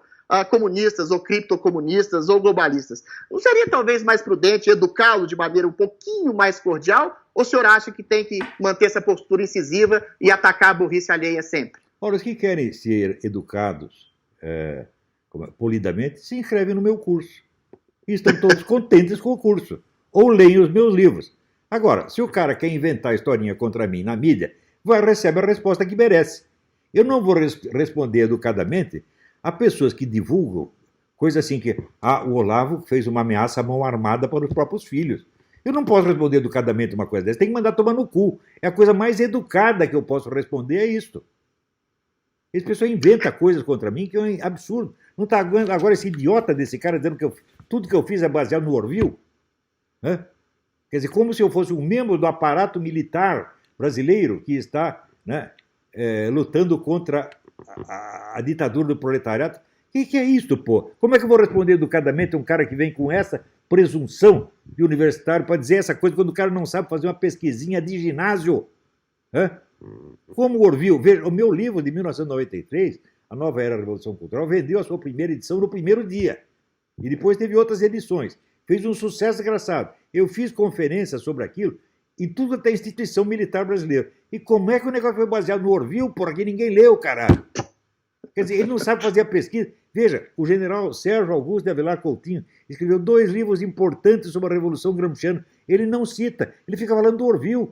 Speaker 4: comunistas ou criptocomunistas ou globalistas. Não seria talvez mais prudente educá-lo de maneira um pouquinho mais cordial? Ou o senhor acha que tem que manter essa postura incisiva e atacar a burrice alheia sempre?
Speaker 2: Ora, os que querem ser educados polidamente se inscrevem no meu curso. E estão todos contentes com o curso. Ou leem os meus livros. Agora, se o cara quer inventar historinha contra mim na mídia, recebe a resposta que merece. Eu não vou responder educadamente a pessoas que divulgam coisa assim que o Olavo fez uma ameaça à mão armada para os próprios filhos. Eu não posso responder educadamente uma coisa dessa, tem que mandar tomar no cu. É a coisa mais educada que eu posso responder, é isto. Esse pessoal inventa coisas contra mim que é um absurdo. Não está agora esse idiota desse cara dizendo que tudo que eu fiz é baseado no Orville? Né? Quer dizer, como se eu fosse um membro do aparato militar brasileiro que está, né, lutando contra a ditadura do proletariado. O que é isso, pô? Como é que eu vou responder educadamente a um cara que vem com essa presunção de universitário para dizer essa coisa quando o cara não sabe fazer uma pesquisinha de ginásio? Hã? Como o Orville, veja, o meu livro de 1993, A Nova Era da Revolução Cultural, vendeu a sua primeira edição no primeiro dia. E depois teve outras edições. Fez um sucesso desgraçado. Eu fiz conferências sobre aquilo em tudo até a instituição militar brasileira. E como é que o negócio foi baseado no Orville? Porra, que ninguém leu, caralho. Quer dizer, ele não sabe fazer a pesquisa. Veja, o general Sérgio Augusto de Avelar Coutinho escreveu 2 livros importantes sobre a Revolução Gramsciana. Ele não cita, ele fica falando do Orville.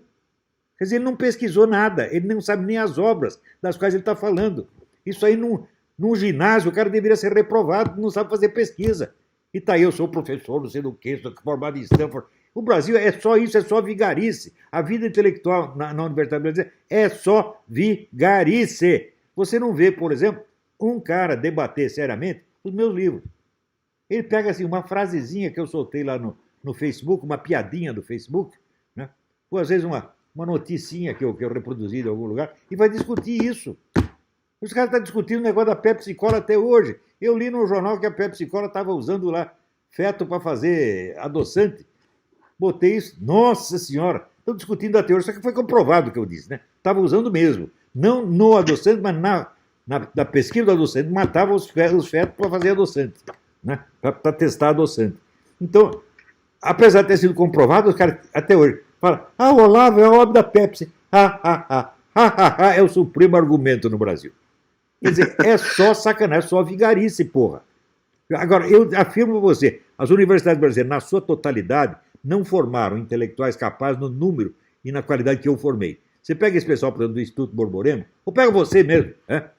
Speaker 2: Quer dizer, ele não pesquisou nada, ele não sabe nem as obras das quais ele está falando. Isso aí, num ginásio, o cara deveria ser reprovado, não sabe fazer pesquisa. E tá aí, eu sou professor, não sei do que, sou formado em Stanford. O Brasil é só isso, é só vigarice. A vida intelectual na Universidade Brasileira é só vigarice. Você não vê, por exemplo, um cara debater seriamente os meus livros. Ele pega assim uma frasezinha que eu soltei lá no Facebook, uma piadinha do Facebook, né? Ou às vezes uma noticinha que eu reproduzi em algum lugar, e vai discutir isso. Os caras estão discutindo o negócio da Pepsi Cola até hoje. Eu li no jornal que a Pepsi Cola estava usando lá feto para fazer adoçante. Botei isso, nossa senhora, estão discutindo até hoje, só que foi comprovado o que eu disse, né? Estava usando mesmo. Não no adoçante, mas na pesquisa do adoçante, matava os fetos para fazer adoçante, né? Para testar adoçante. Então, apesar de ter sido comprovado, os caras até hoje falam, o Olavo é a obra da Pepsi. É o supremo argumento no Brasil. Quer dizer, é só sacanagem, é só vigarice, porra. Agora, eu afirmo para você, as universidades brasileiras, na sua totalidade, não formaram intelectuais capazes no número e na qualidade que eu formei. Você pega esse pessoal, por exemplo, do Instituto Borborema, ou pega você mesmo, né?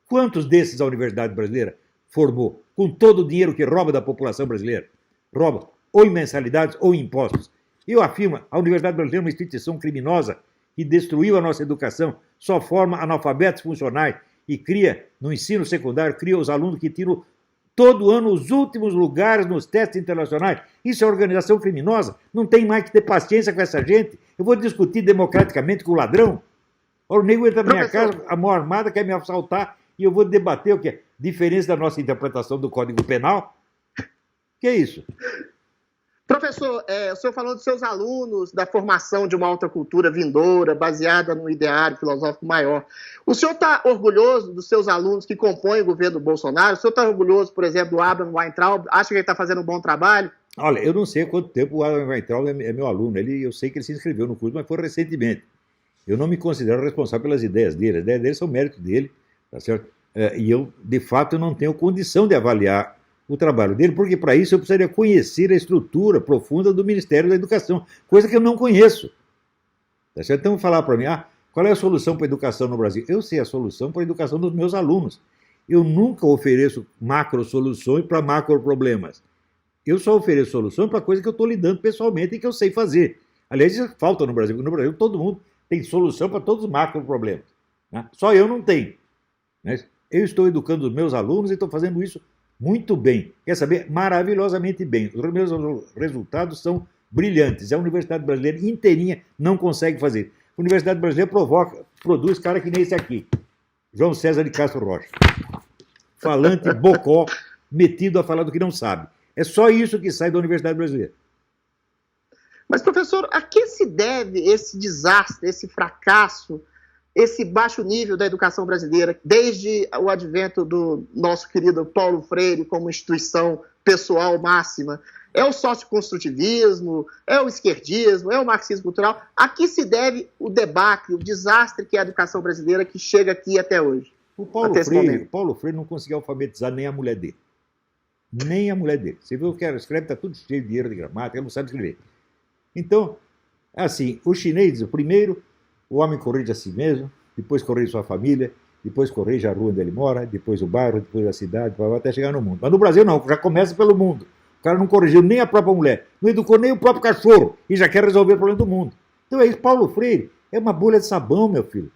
Speaker 2: Quantos desses a Universidade Brasileira formou, com todo o dinheiro que rouba da população brasileira? Rouba ou em mensalidades ou em impostos. Eu afirmo, a Universidade Brasileira é uma instituição criminosa que destruiu a nossa educação, só forma analfabetos funcionais e cria, no ensino secundário, cria os alunos que tiram todo ano os últimos lugares nos testes internacionais. Isso é organização criminosa. Não tem mais que ter paciência com essa gente. Eu vou discutir democraticamente com o ladrão. O nego entra na minha casa, a mão armada, quer me assaltar, e eu vou debater o quê? Diferença da nossa interpretação do Código Penal? Que é isso?
Speaker 4: Professor, o senhor falou dos seus alunos, da formação de uma alta cultura vindoura, baseada no ideário filosófico maior. O senhor está orgulhoso dos seus alunos que compõem o governo Bolsonaro? O senhor está orgulhoso, por exemplo, do Abraham Weintraub? Acha que ele está fazendo um bom trabalho?
Speaker 2: Olha, eu não sei há quanto tempo o Abraham Weintraub é meu aluno. Eu sei que ele se inscreveu no curso, mas foi recentemente. Eu não me considero responsável pelas ideias dele. As ideias dele são mérito dele, tá certo? E eu, de fato, não tenho condição de avaliar o trabalho dele, porque para isso eu precisaria conhecer a estrutura profunda do Ministério da Educação, coisa que eu não conheço. Tá certo? Então, falar para mim, qual é a solução para a educação no Brasil? Eu sei a solução para a educação dos meus alunos. Eu nunca ofereço macro soluções para macro problemas. Eu só ofereço soluções para coisas que eu estou lidando pessoalmente e que eu sei fazer. Aliás, isso falta no Brasil. No Brasil, todo mundo tem solução para todos os macro problemas, né? Só eu não tenho, né? Eu estou educando os meus alunos e estou fazendo isso muito bem. Quer saber? Maravilhosamente bem. Os meus resultados são brilhantes. A Universidade Brasileira inteirinha não consegue fazer. A Universidade Brasileira produz cara que nem esse aqui. João César de Castro Rocha. Falante, bocó, metido a falar do que não sabe. É só isso que sai da Universidade Brasileira.
Speaker 4: Mas, professor, a que se deve esse desastre, esse fracasso, esse baixo nível da educação brasileira, desde o advento do nosso querido Paulo Freire como instituição pessoal máxima? É o socioconstrutivismo, é o esquerdismo, é o marxismo cultural? A que se deve o debacle, o desastre que é a educação brasileira que chega aqui até hoje?
Speaker 2: O Paulo Freire não conseguiu alfabetizar nem a mulher dele. Nem a mulher dele. Você viu o que ela escreve, está tudo cheio de erro de gramática, ela não sabe escrever. Então, assim, os chineses, primeiro, o homem corrige a si mesmo, depois corrige sua família, depois corrige a rua onde ele mora, depois o bairro, depois a cidade, até chegar no mundo. Mas no Brasil não, já começa pelo mundo. O cara não corrigiu nem a própria mulher, não educou nem o próprio cachorro e já quer resolver o problema do mundo. Então é isso, Paulo Freire é uma bolha de sabão, meu filho.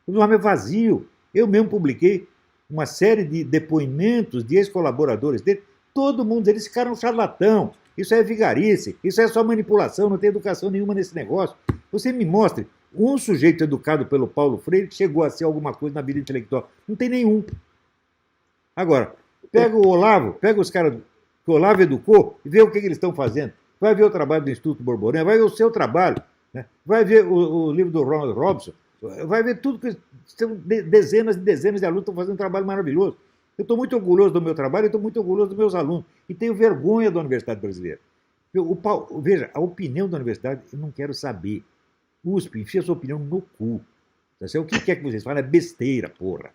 Speaker 2: O homem é vazio. Eu mesmo publiquei uma série de depoimentos de ex-colaboradores dele, todo mundo, eles ficaram charlatão. Isso é vigarice, isso é só manipulação, não tem educação nenhuma nesse negócio. Você me mostre um sujeito educado pelo Paulo Freire que chegou a ser alguma coisa na vida intelectual. Não tem nenhum. Agora, pega o Olavo, pega os caras que o Olavo educou e vê o que eles estão fazendo. Vai ver o trabalho do Instituto Borborema, vai ver o seu trabalho, né? Vai ver o livro do Ronald Robson, vai ver tudo que são dezenas e dezenas de alunos que estão fazendo um trabalho maravilhoso. Eu estou muito orgulhoso do meu trabalho, eu estou muito orgulhoso dos meus alunos. E tenho vergonha da Universidade Brasileira. Veja, a opinião da universidade eu não quero saber. USP, enfia sua opinião no cu. O que quer que vocês falem? É besteira, porra.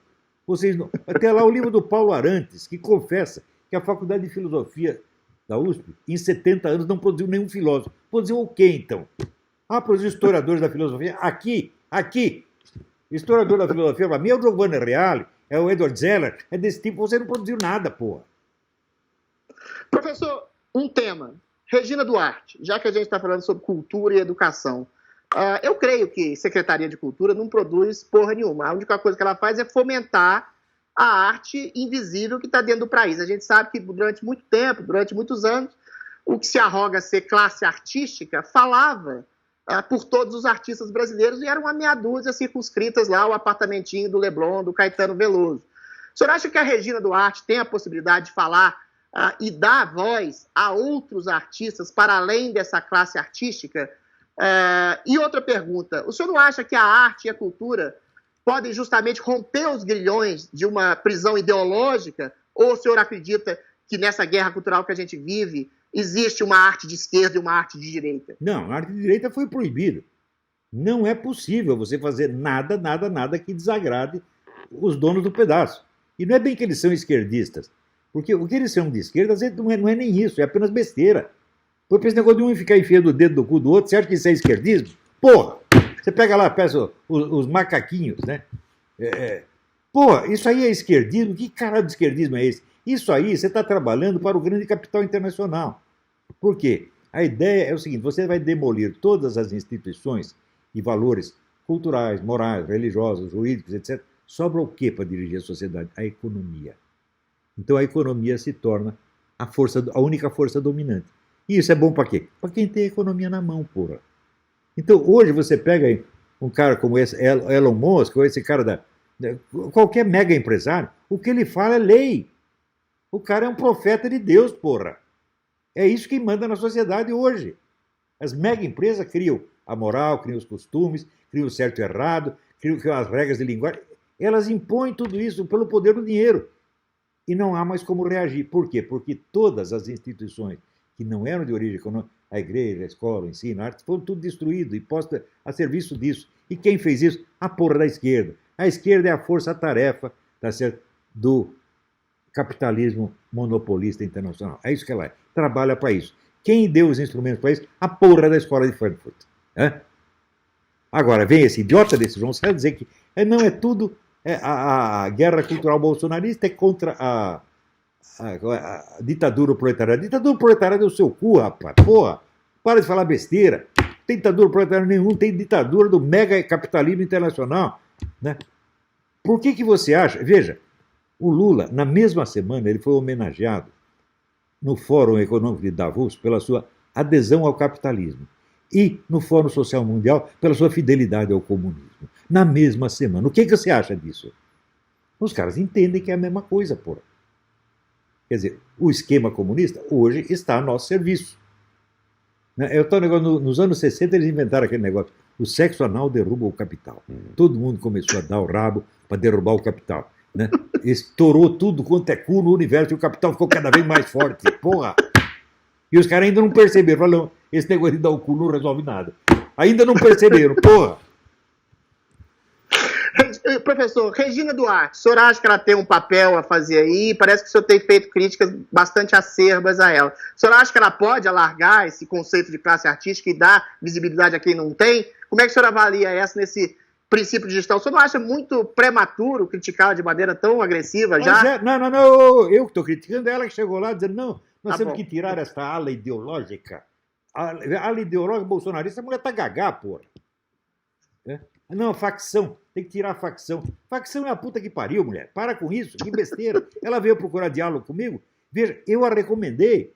Speaker 2: Vocês não... Até lá o livro do Paulo Arantes, que confessa que a Faculdade de Filosofia da USP, em 70 anos, não produziu nenhum filósofo. Produziu o quê, então? Produziu historiadores da filosofia. Aqui, historiador da filosofia, para mim é o Giovanni Reale, é o Edward Zeller, é desse tipo. Você não produziu nada, porra.
Speaker 4: Professor, um tema. Regina Duarte, já que a gente está falando sobre cultura e educação. Eu creio que Secretaria de Cultura não produz porra nenhuma. A única coisa que ela faz é fomentar a arte invisível que está dentro do país. A gente sabe que durante muito tempo, durante muitos anos, o que se arroga ser classe artística falava por todos os artistas brasileiros e era uma meia dúzia circunscritas lá ao apartamentinho do Leblon, do Caetano Veloso. O senhor acha que a Regina Duarte tem a possibilidade de falar e dar voz a outros artistas para além dessa classe artística? E outra pergunta, o senhor não acha que a arte e a cultura podem justamente romper os grilhões de uma prisão ideológica? Ou o senhor acredita que nessa guerra cultural que a gente vive existe uma arte de esquerda e uma arte de direita?
Speaker 2: Não, a arte de direita foi proibida. Não é possível você fazer nada que desagrade os donos do pedaço. E não é bem que eles são esquerdistas, porque o que eles são de esquerda não é nem isso, é apenas besteira. Porque esse negócio de um ficar enfiando o dedo no cu do outro, você acha que isso é esquerdismo? Porra! Você pega lá, peça os macaquinhos, né? Porra, isso aí é esquerdismo? Que caralho de esquerdismo é esse? Isso aí você está trabalhando para o grande capital internacional. Por quê? A ideia é o seguinte, você vai demolir todas as instituições e valores culturais, morais, religiosos, jurídicos, etc. Sobra o quê para dirigir a sociedade? A economia. Então a economia se torna a única força dominante. E isso é bom para quê? Para quem tem a economia na mão, porra. Então, hoje você pega um cara como esse Elon Musk, ou esse cara qualquer mega empresário, o que ele fala é lei. O cara é um profeta de Deus, porra. É isso que manda na sociedade hoje. As mega empresas criam a moral, criam os costumes, criam o certo e errado, criam as regras de linguagem. Elas impõem tudo isso pelo poder do dinheiro. E não há mais como reagir. Por quê? Porque todas as instituições que não eram de origem econômica, a igreja, a escola, o ensino, a arte, foram tudo destruído e posto a serviço disso. E quem fez isso? A porra da esquerda. A esquerda é a força-tarefa, tá certo, do capitalismo monopolista internacional. É isso que ela é. Trabalha para isso. Quem deu os instrumentos para isso? A porra da escola de Frankfurt. Agora, vem esse idiota desse João César dizer que não é tudo... a guerra cultural bolsonarista é contra a ditadura proletária. A ditadura proletária é o seu cu, rapaz. Porra, para de falar besteira. Não tem ditadura proletária nenhum, tem ditadura do mega capitalismo internacional. Né? Por que você acha? Veja, o Lula, na mesma semana, ele foi homenageado no Fórum Econômico de Davos pela sua adesão ao capitalismo e no Fórum Social Mundial pela sua fidelidade ao comunismo. Na mesma semana. O que você acha disso? Os caras entendem que é a mesma coisa, porra. Quer dizer, o esquema comunista hoje está a nosso serviço. Nos anos 60 eles inventaram aquele negócio. O sexo anal derruba o capital. Todo mundo começou a dar o rabo para derrubar o capital. Né? Estourou tudo quanto é cu no universo e o capital ficou cada vez mais forte. Porra! E os caras ainda não perceberam. Falaram, esse negócio de dar o cu não resolve nada. Ainda não perceberam, porra!
Speaker 4: Professor, Regina Duarte, o senhor acha que ela tem um papel a fazer aí? Parece que o senhor tem feito críticas bastante acerbas a ela. O senhor acha que ela pode alargar esse conceito de classe artística e dar visibilidade a quem não tem? Como é que o senhor avalia essa nesse princípio de gestão? O senhor não acha muito prematuro criticá-la de maneira tão agressiva já?
Speaker 2: Não, eu que estou criticando, ela que chegou lá dizendo, não, nós temos que tirar essa ala ideológica. A ala ideológica bolsonarista, a mulher tá gagá, porra. Não, facção. Tem que tirar a facção. Facção é a puta que pariu, mulher. Para com isso, que besteira. Ela veio procurar diálogo comigo. Veja, eu a recomendei.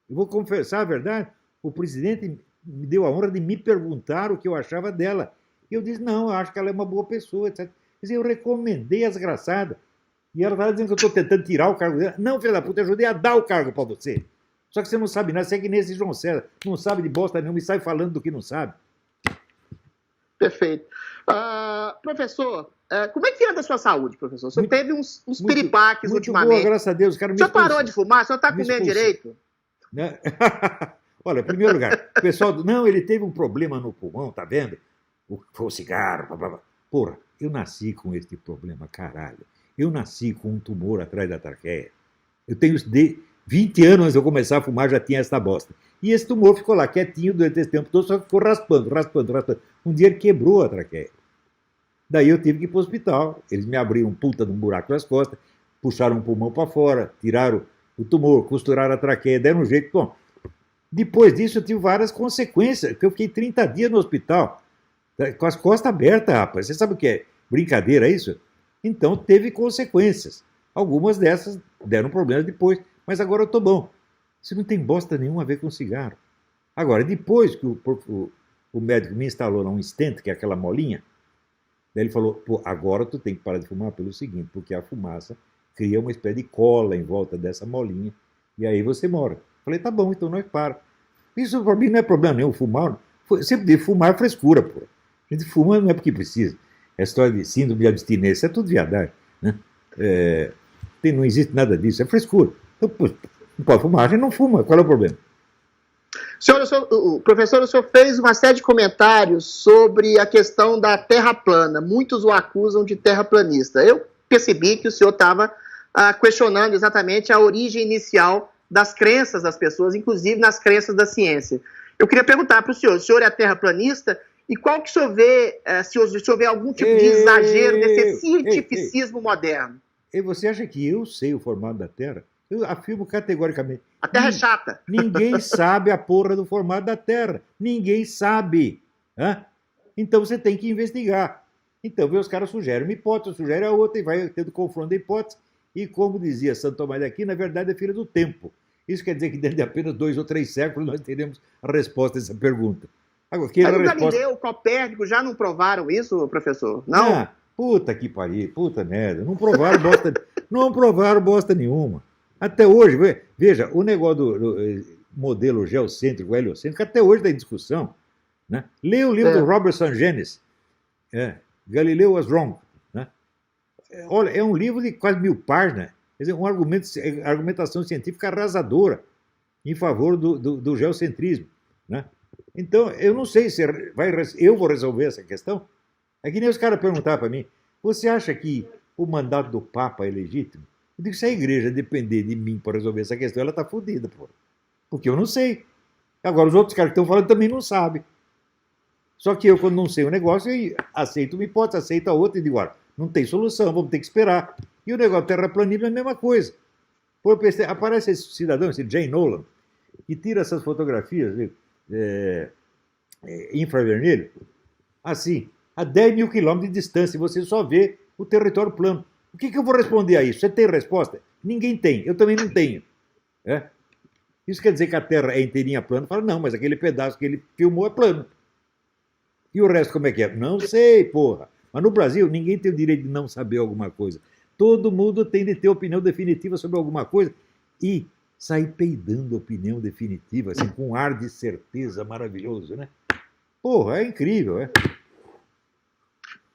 Speaker 2: Eu vou confessar a verdade, o presidente me deu a honra de me perguntar o que eu achava dela. E eu disse, não, eu acho que ela é uma boa pessoa, etc. Quer dizer, eu recomendei a desgraçada. E ela estava dizendo que eu estou tentando tirar o cargo dela. Não, filha da puta, eu ajudei a dar o cargo para você. Só que você não sabe nada, você é que nem esse João César, não sabe de bosta nenhuma e sai falando do que não sabe.
Speaker 4: Perfeito. Professor, como é que anda a sua saúde, professor? Você teve uns piripaques ultimamente.
Speaker 2: Boa, graças a Deus. O
Speaker 4: senhor parou de fumar? O senhor está comendo direito?
Speaker 2: Né? Olha, em primeiro lugar, o pessoal... Não, ele teve um problema no pulmão, tá vendo? Foi o cigarro, blá, blá, blá. Porra, eu nasci com esse problema, caralho. Eu nasci com um tumor atrás da traqueia. Eu tenho 20 anos antes de eu começar a fumar, já tinha essa bosta. E esse tumor ficou lá quietinho durante esse tempo todo, só ficou raspando. Um dia ele quebrou a traqueia. Daí eu tive que ir para o hospital. Eles me abriram um puta de um buraco nas costas, puxaram o pulmão para fora, tiraram o tumor, costuraram a traqueia, deram um jeito. Bom, depois disso eu tive várias consequências, porque eu fiquei 30 dias no hospital, com as costas abertas, rapaz. Você sabe o que é? Brincadeira, é isso? Então teve consequências. Algumas dessas deram problemas depois, mas agora eu estou bom. Isso não tem bosta nenhuma a ver com cigarro. Agora, depois que o médico me instalou lá um stent, que é aquela molinha, daí ele falou, pô, agora tu tem que parar de fumar pelo seguinte, porque a fumaça cria uma espécie de cola em volta dessa molinha, e aí você morre. Falei, tá bom, então nós para. Isso para mim não é problema nenhum, fumar. Sempre de fumar é frescura, pô. A gente fuma não é porque precisa. É história de síndrome de abstinência, é tudo viadagem, né? Não existe nada disso, é frescura. Então, pô, não pode fumar, a gente não fuma, qual é o problema?
Speaker 4: Professor, o senhor fez uma série de comentários sobre a questão da terra plana. Muitos o acusam de terraplanista. Eu percebi que o senhor estava questionando exatamente a origem inicial das crenças das pessoas, inclusive nas crenças da ciência. Eu queria perguntar para o senhor é terraplanista? E qual que o senhor vê, se o senhor vê algum tipo de exagero nesse cientificismo moderno?
Speaker 2: E você acha que eu sei o formato da Terra? Eu afirmo categoricamente.
Speaker 4: A Terra é chata.
Speaker 2: Ninguém sabe a porra do formato da Terra. Ninguém sabe. Hã? Então você tem que investigar. Então os caras sugerem uma hipótese, sugerem a outra, e vai tendo confronto de hipótese. E como dizia Santo Tomás de Aquino, na verdade é filha do tempo. Isso quer dizer que dentro de apenas 2 ou 3 séculos nós teremos a resposta a essa pergunta. Agora,
Speaker 4: mas o Galileu, o Copérnico já não provaram isso, professor? Não?
Speaker 2: Ah, puta que pariu, puta merda. Não provaram bosta nenhuma. Até hoje, veja, o negócio do modelo geocêntrico, heliocêntrico, até hoje está em discussão. Né? Lê o livro do Robert Sungenis, Galileu was wrong. Né? Olha, é um livro de quase 1000 páginas, quer dizer, uma argumentação científica arrasadora em favor do geocentrismo. Né? Então, eu não sei se eu vou resolver essa questão. É que nem os caras perguntaram para mim, você acha que o mandato do Papa é legítimo? Eu digo, se a igreja depender de mim para resolver essa questão, ela está fodida, pô. Porque eu não sei. Agora, os outros caras que estão falando também não sabem. Só que eu, quando não sei o negócio, eu aceito uma hipótese, aceito a outra e digo, olha, não tem solução, vamos ter que esperar. E o negócio terraplanismo é a mesma coisa. Pô, aparece esse cidadão, esse Jay Nolan, que tira essas fotografias infravermelho, assim, a 10 mil quilômetros de distância, e você só vê o território plano. O que eu vou responder a isso? Você tem resposta? Ninguém tem, eu também não tenho. Isso quer dizer que a Terra é inteirinha plana? Fala, não, mas aquele pedaço que ele filmou é plano. E o resto como é que é? Não sei, porra. Mas no Brasil, ninguém tem o direito de não saber alguma coisa. Todo mundo tem de ter opinião definitiva sobre alguma coisa e sair peidando opinião definitiva, assim, com um ar de certeza maravilhoso, né? Porra, é incrível,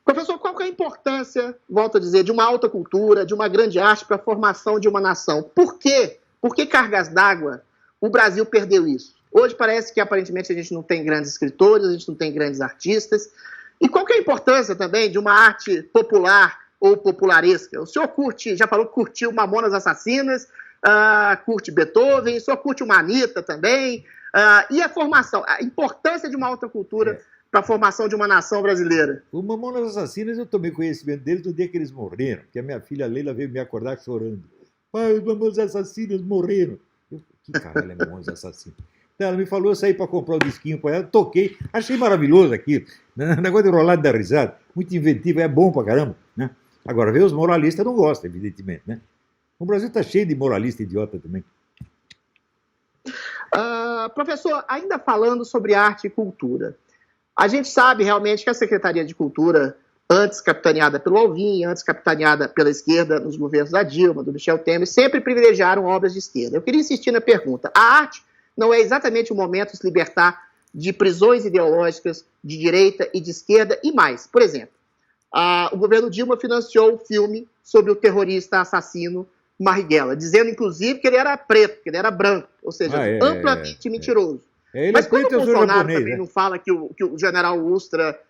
Speaker 4: Professor, qual que é a importância, volto a dizer, de uma alta cultura, de uma grande arte para a formação de uma nação? Por quê? Por que cargas d'água o Brasil perdeu isso? Hoje parece que aparentemente a gente não tem grandes escritores, a gente não tem grandes artistas. E qual que é a importância também de uma arte popular ou popularesca? O senhor já falou que curtiu Mamonas Assassinas, curte Beethoven, o senhor curte uma Anitta também. E a formação, a importância de uma alta cultura para a formação de uma nação brasileira?
Speaker 2: O Mamonas Assassinas, eu tomei conhecimento deles no dia que eles morreram, porque a minha filha Leila veio me acordar chorando. Pai, os Mamonas Assassinas morreram. Que caralho é Mamonas Assassinas? Então ela me falou, eu saí para comprar o disquinho para ela, toquei, achei maravilhoso aquilo. Negócio de rolar da risada, muito inventivo, é bom pra caramba. Né? Agora, ver os moralistas não gostam, evidentemente. Né? O Brasil está cheio de moralista idiota também.
Speaker 4: Professor, ainda falando sobre arte e cultura, a gente sabe realmente que a Secretaria de Cultura, antes capitaneada pelo Alvim, antes capitaneada pela esquerda nos governos da Dilma, do Michel Temer, sempre privilegiaram obras de esquerda. Eu queria insistir na pergunta. A arte não é exatamente o momento de se libertar de prisões ideológicas de direita e de esquerda e mais. Por exemplo, o governo Dilma financiou o filme sobre o terrorista assassino Marighella, dizendo, inclusive, que ele era preto, que ele era branco, ou seja, amplamente mentiroso. Mas quando o Bolsonaro também não fala que o general Ustra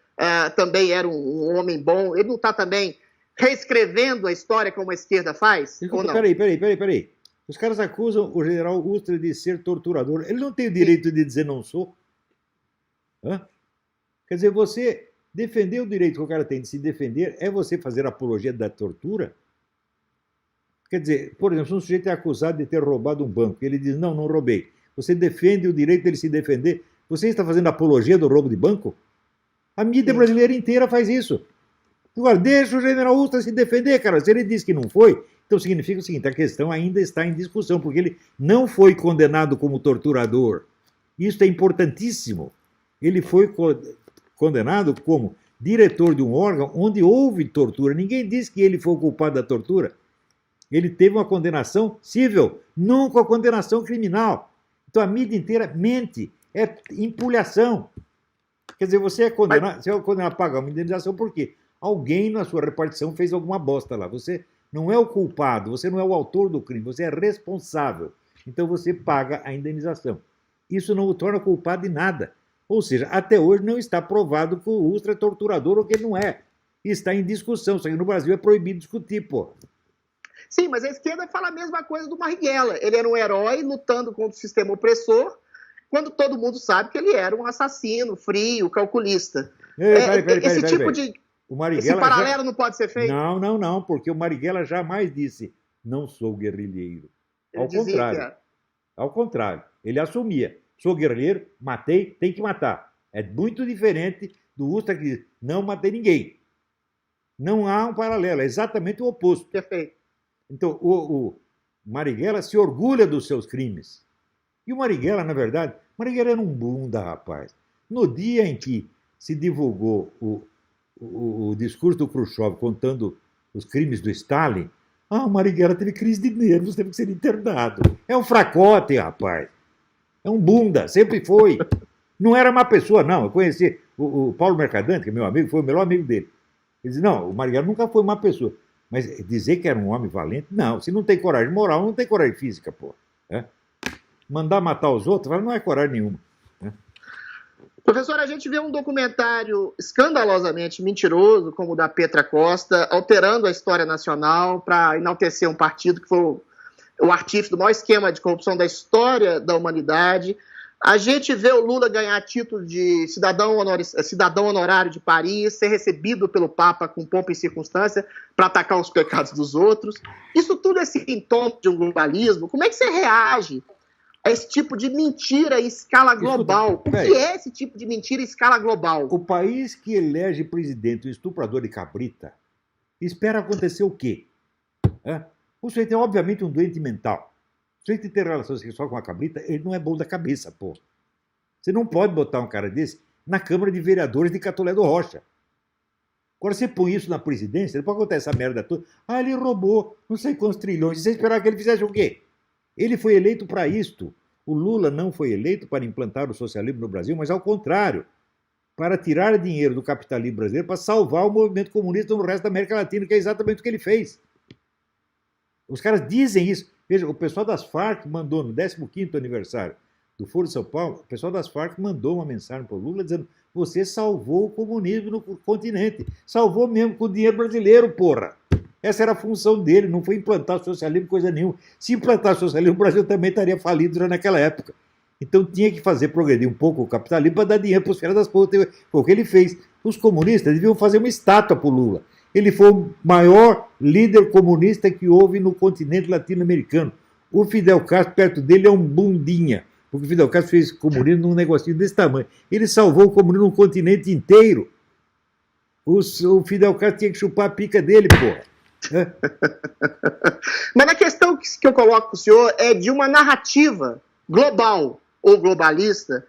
Speaker 4: também era um homem bom, ele não está também reescrevendo a história como a esquerda faz? Ou não?
Speaker 2: Peraí. Os caras acusam o general Ustra de ser torturador. Ele não tem o direito de dizer não sou? Hã? Quer dizer, você defender o direito que o cara tem de se defender é você fazer apologia da tortura? Quer dizer, por exemplo, se um sujeito é acusado de ter roubado um banco, ele diz, não roubei. Você defende o direito dele se defender. Você está fazendo apologia do roubo de banco? A mídia brasileira inteira faz isso. Agora, deixa o general Ustra se defender, cara. Se ele diz que não foi, então significa o seguinte, a questão ainda está em discussão, porque ele não foi condenado como torturador. Isso é importantíssimo. Ele foi condenado como diretor de um órgão onde houve tortura. Ninguém diz que ele foi o culpado da tortura. Ele teve uma condenação civil, nunca uma condenação criminal. Então a mídia inteira mente, é empulhação. Quer dizer, você é condenado a pagar uma indenização por quê? Alguém na sua repartição fez alguma bosta lá. Você não é o culpado, você não é o autor do crime, você é responsável. Então você paga a indenização. Isso não o torna culpado de nada. Ou seja, até hoje não está provado que o Ustra é torturador ou que ele não é. Está em discussão, só que no Brasil é proibido discutir, pô.
Speaker 4: Sim, mas a esquerda fala a mesma coisa do Marighella. Ele era um herói lutando contra o sistema opressor, quando todo mundo sabe que ele era um assassino, frio, calculista. Esse tipo de... Esse paralelo não pode ser feito?
Speaker 2: Não, porque o Marighella jamais disse, não sou guerrilheiro. Ao contrário, ele assumia, sou guerrilheiro, matei, tem que matar. É muito diferente do Ustra que diz, não matei ninguém. Não há um paralelo, é exatamente o oposto.
Speaker 4: Perfeito.
Speaker 2: Então, o Marighella se orgulha dos seus crimes. E o Marighella, na verdade, Marighella era um bunda, rapaz. No dia em que se divulgou o discurso do Khrushchev contando os crimes do Stalin, o Marighella teve crise de nervos, teve que ser internado. É um fracote, rapaz. É um bunda, sempre foi. Não era má pessoa, não. Eu conheci o Paulo Mercadante, que é meu amigo, foi o melhor amigo dele. Ele disse, não, o Marighella nunca foi má pessoa. Mas dizer que era um homem valente, não. Se não tem coragem moral, não tem coragem física, pô. Mandar matar os outros, não é coragem nenhuma.
Speaker 4: Professor, a gente vê um documentário escandalosamente mentiroso, como o da Petra Costa, alterando a história nacional para enaltecer um partido que foi o artífice do maior esquema de corrupção da história da humanidade. A gente vê o Lula ganhar título de cidadão honorário de Paris, ser recebido pelo Papa com pompa e circunstância para atacar os pecados dos outros. Isso tudo é sintoma de um globalismo. Como é que você reage a esse tipo de mentira em escala global? O que é esse tipo de mentira em escala global?
Speaker 2: O país que elege presidente um estuprador de cabrita espera acontecer o quê? O sujeito é obviamente um doente mental. Se ele ter relação sexual com a cabrita, ele não é bom da cabeça, pô. Você não pode botar um cara desse na Câmara de Vereadores de Catolé do Rocha. Agora você põe isso na presidência, depois acontece essa merda toda. Ele roubou não sei quantos trilhões. Você esperava que ele fizesse o quê? Ele foi eleito para isto. O Lula não foi eleito para implantar o socialismo no Brasil, mas ao contrário, para tirar dinheiro do capitalismo brasileiro para salvar o movimento comunista no resto da América Latina, que é exatamente o que ele fez. Os caras dizem isso. Veja, o pessoal das Farc mandou, no 15º aniversário do Foro de São Paulo, o pessoal das Farc mandou uma mensagem para o Lula dizendo, você salvou o comunismo no continente. Salvou mesmo com o dinheiro brasileiro, porra. Essa era a função dele, não foi implantar o socialismo, coisa nenhuma. Se implantar o socialismo, o Brasil também estaria falido já naquela época. Então tinha que fazer progredir um pouco o capitalismo para dar dinheiro para os filhos das putas. Foi o que ele fez. Os comunistas deviam fazer uma estátua para o Lula. Ele foi o maior líder comunista que houve no continente latino-americano. O Fidel Castro, perto dele, é um bundinha. Porque o Fidel Castro fez comunismo num negocinho desse tamanho. Ele salvou o comunismo no continente inteiro. O Fidel Castro tinha que chupar a pica dele, porra.
Speaker 4: Mas a questão que eu coloco para o senhor é de uma narrativa global. ou globalista,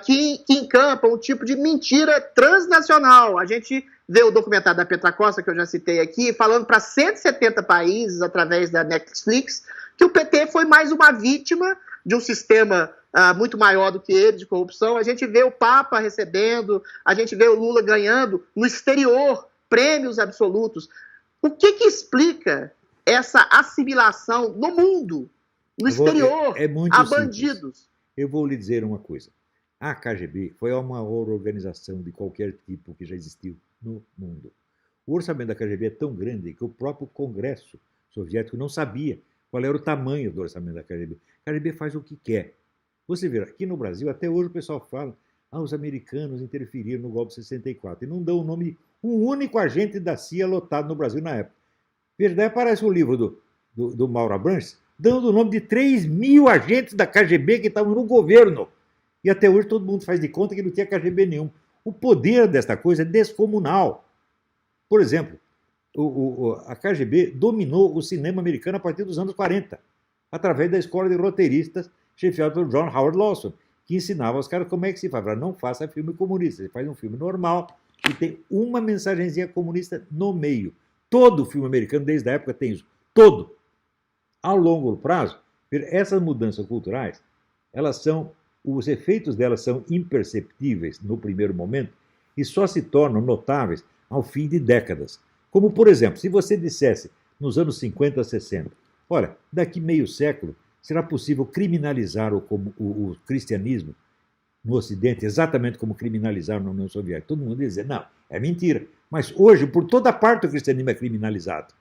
Speaker 4: que encampa um tipo de mentira transnacional. A gente vê o documentário da Petra Costa, que eu já citei aqui, falando para 170 países, através da Netflix, que o PT foi mais uma vítima de um sistema muito maior do que ele, de corrupção. A gente vê o Papa recebendo, a gente vê o Lula ganhando no exterior prêmios absolutos. O que explica essa assimilação no mundo, no exterior, a bandidos?
Speaker 2: Simples. Eu vou lhe dizer uma coisa. A KGB foi a maior organização de qualquer tipo que já existiu no mundo. O orçamento da KGB é tão grande que o próprio Congresso soviético não sabia qual era o tamanho do orçamento da KGB. A KGB faz o que quer. Você vê, aqui no Brasil, até hoje o pessoal fala os americanos interferiram no golpe de 64 e não dão o nome de um único agente da CIA lotado no Brasil na época. Verdade, aparece o livro do Mauro Abranches dando o nome de 3.000 agentes da KGB que estavam no governo. E até hoje todo mundo faz de conta que não tinha KGB nenhum. O poder desta coisa é descomunal. Por exemplo, a KGB dominou o cinema americano a partir dos anos 40, através da escola de roteiristas chefiada por John Howard Lawson, que ensinava aos caras como é que se faz. Não faça filme comunista, você faz um filme normal e tem uma mensagenzinha comunista no meio. Todo filme americano, desde a época, tem isso. Todo. Ao longo prazo, essas mudanças culturais, os efeitos delas são imperceptíveis no primeiro momento e só se tornam notáveis ao fim de décadas. Como, por exemplo, se você dissesse nos anos 50, 60, olha, daqui meio século será possível criminalizar o cristianismo no Ocidente, exatamente como criminalizaram na União Soviética. Todo mundo ia dizer, não, é mentira. Mas hoje, por toda parte, o cristianismo é criminalizado.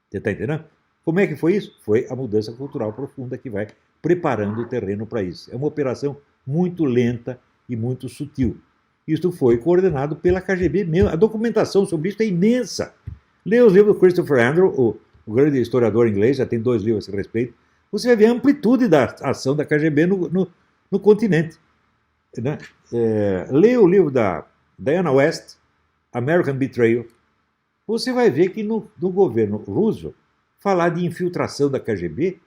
Speaker 2: Você está entendendo? Como é que foi isso? Foi a mudança cultural profunda que vai preparando o terreno para isso. É uma operação muito lenta e muito sutil. Isso foi coordenado pela KGB mesmo. A documentação sobre isso é imensa. Leia os livros do Christopher Andrew, o grande historiador inglês, já tem 2 livros a esse respeito. Você vai ver a amplitude da ação da KGB no continente. Né? Leia o livro da Diana West, American Betrayal. Você vai ver que no governo russo, falar de infiltração da KGB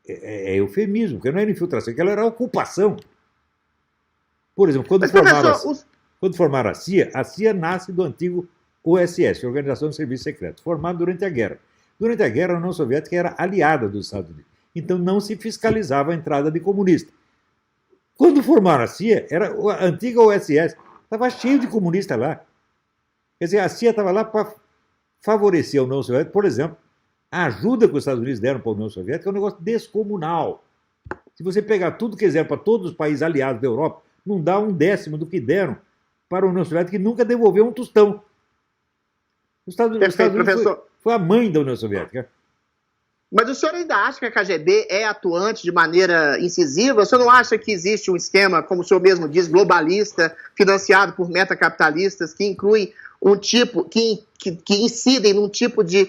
Speaker 2: é eufemismo, porque não era infiltração, aquela era ocupação. Por exemplo, quando formaram a CIA nasce do antigo OSS, Organização de Serviços Secretos, formado durante a guerra. Durante a guerra, a União Soviética era aliada dos Estados Unidos. Então não se fiscalizava a entrada de comunista. Quando formaram a CIA, a antiga OSS, estava cheio de comunistas lá. Quer dizer, a CIA estava lá para favorecer a União Soviética. Por exemplo, a ajuda que os Estados Unidos deram para a União Soviética é um negócio descomunal. Se você pegar tudo que eles deram para todos os países aliados da Europa, não dá 1/10 do que deram para a União Soviética, que nunca devolveu um tostão. Os Estados Unidos foi a mãe da União Soviética.
Speaker 4: Mas o senhor ainda acha que a KGB é atuante de maneira incisiva? O senhor não acha que existe um esquema, como o senhor mesmo diz, globalista, financiado por metacapitalistas, que inclui um tipo, que incidem num tipo de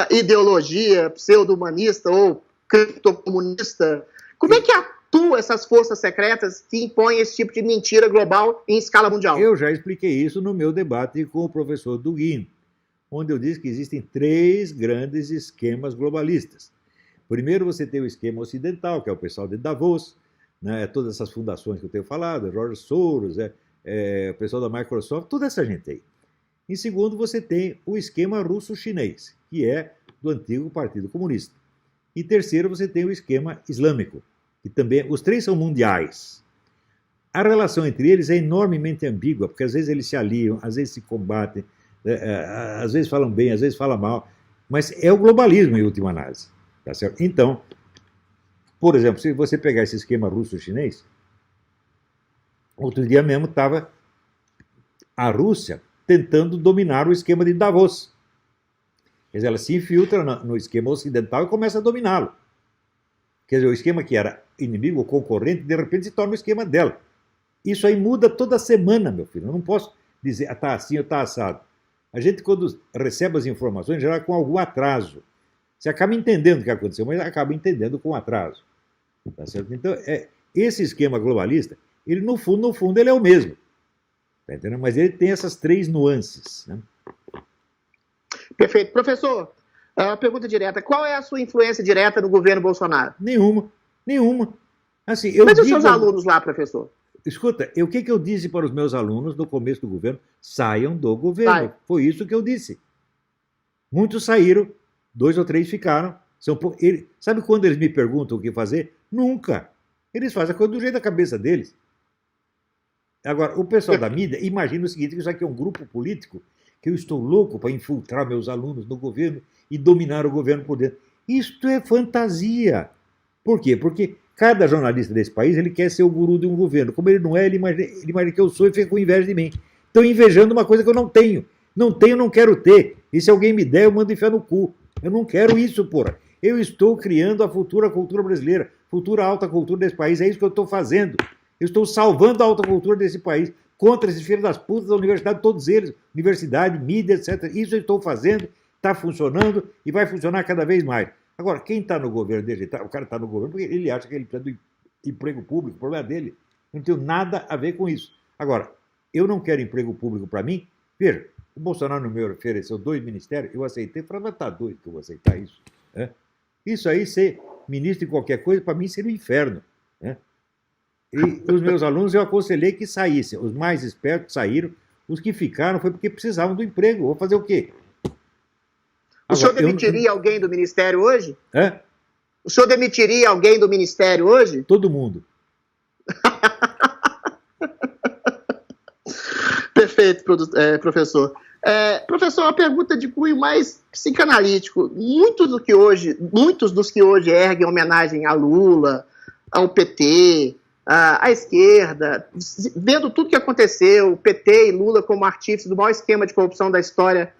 Speaker 4: ideologia pseudo-humanista ou criptocomunista? Como é que atuam essas forças secretas que impõem esse tipo de mentira global em escala mundial?
Speaker 2: Eu já expliquei isso no meu debate com o professor Dugin, onde eu disse que existem 3 grandes esquemas globalistas. Primeiro você tem o esquema ocidental, que é o pessoal de Davos, né, todas essas fundações que eu tenho falado, George Soros, o pessoal da Microsoft, toda essa gente aí. Em segundo, você tem o esquema russo-chinês, que é do antigo Partido Comunista. E terceiro, você tem o esquema islâmico, que também, os 3 são mundiais. A relação entre eles é enormemente ambígua, porque às vezes eles se aliam, às vezes se combatem, às vezes falam bem, às vezes falam mal, mas é o globalismo em última análise. Tá certo? Então, por exemplo, se você pegar esse esquema russo-chinês, outro dia mesmo estava a Rússia tentando dominar o esquema de Davos. Quer dizer, ela se infiltra no esquema ocidental e começa a dominá-lo. Quer dizer, o esquema que era inimigo ou concorrente, de repente se torna o esquema dela. Isso aí muda toda semana, meu filho. Eu não posso dizer, está assim ou está assado. A gente, quando recebe as informações, já com algum atraso. Você acaba entendendo o que aconteceu, mas acaba entendendo com atraso. Tá certo? Então, esse esquema globalista, ele no fundo, ele é o mesmo. Tá entendendo? Mas ele tem essas 3 nuances. Né?
Speaker 4: Perfeito. Professor, pergunta direta. Qual é a sua influência direta no governo Bolsonaro?
Speaker 2: Nenhuma. Assim, eu
Speaker 4: Mas e os
Speaker 2: digo,
Speaker 4: seus alunos lá, professor?
Speaker 2: escuta, o que eu disse para os meus alunos no começo do governo? Saiam do governo.
Speaker 4: Sai.
Speaker 2: Foi isso que eu disse. Muitos saíram, 2 ou 3 ficaram. Sabe quando eles me perguntam o que fazer? Nunca. Eles fazem a coisa do jeito da cabeça deles. Agora, o pessoal da mídia imagina o seguinte, que isso aqui é um grupo político, que eu estou louco para infiltrar meus alunos no governo e dominar o governo por dentro. Isto é fantasia. Por quê? Porque cada jornalista desse país ele quer ser o guru de um governo. Como ele não é, ele imagina que eu sou e fica com inveja de mim. Estão invejando uma coisa que eu não tenho. Não tenho, não quero ter. E se alguém me der, eu mando enfiar no cu. Eu não quero isso, porra. Eu estou criando a futura cultura brasileira, futura alta cultura desse país. É isso que eu estou fazendo. Eu estou salvando a alta cultura desse país contra esses filhos das putas da universidade, todos eles, universidade, mídia, etc. Isso eu estou fazendo, está funcionando e vai funcionar cada vez mais. Agora, quem está no governo dele, o cara está no governo porque ele acha que ele precisa do emprego público, o problema é dele. Eu não tenho nada a ver com isso. Agora, eu não quero emprego público para mim. Veja, o Bolsonaro me ofereceu 2 ministérios, eu aceitei, falei, mas tá doido que eu vou aceitar isso. Né? Isso aí, ser ministro de qualquer coisa, para mim seria um inferno. Né? E os meus alunos eu aconselhei que saíssem. Os mais espertos saíram, os que ficaram foi porque precisavam do emprego. Vou fazer o quê?
Speaker 4: O senhor demitiria alguém do ministério hoje?
Speaker 2: É?
Speaker 4: O senhor demitiria alguém do ministério hoje?
Speaker 2: Todo mundo.
Speaker 4: Perfeito, professor. Professor, uma pergunta de cunho mais psicanalítico. Muitos dos que hoje erguem homenagem a Lula, ao PT, à esquerda, vendo tudo que aconteceu, o PT e Lula como artífices do maior esquema de corrupção da história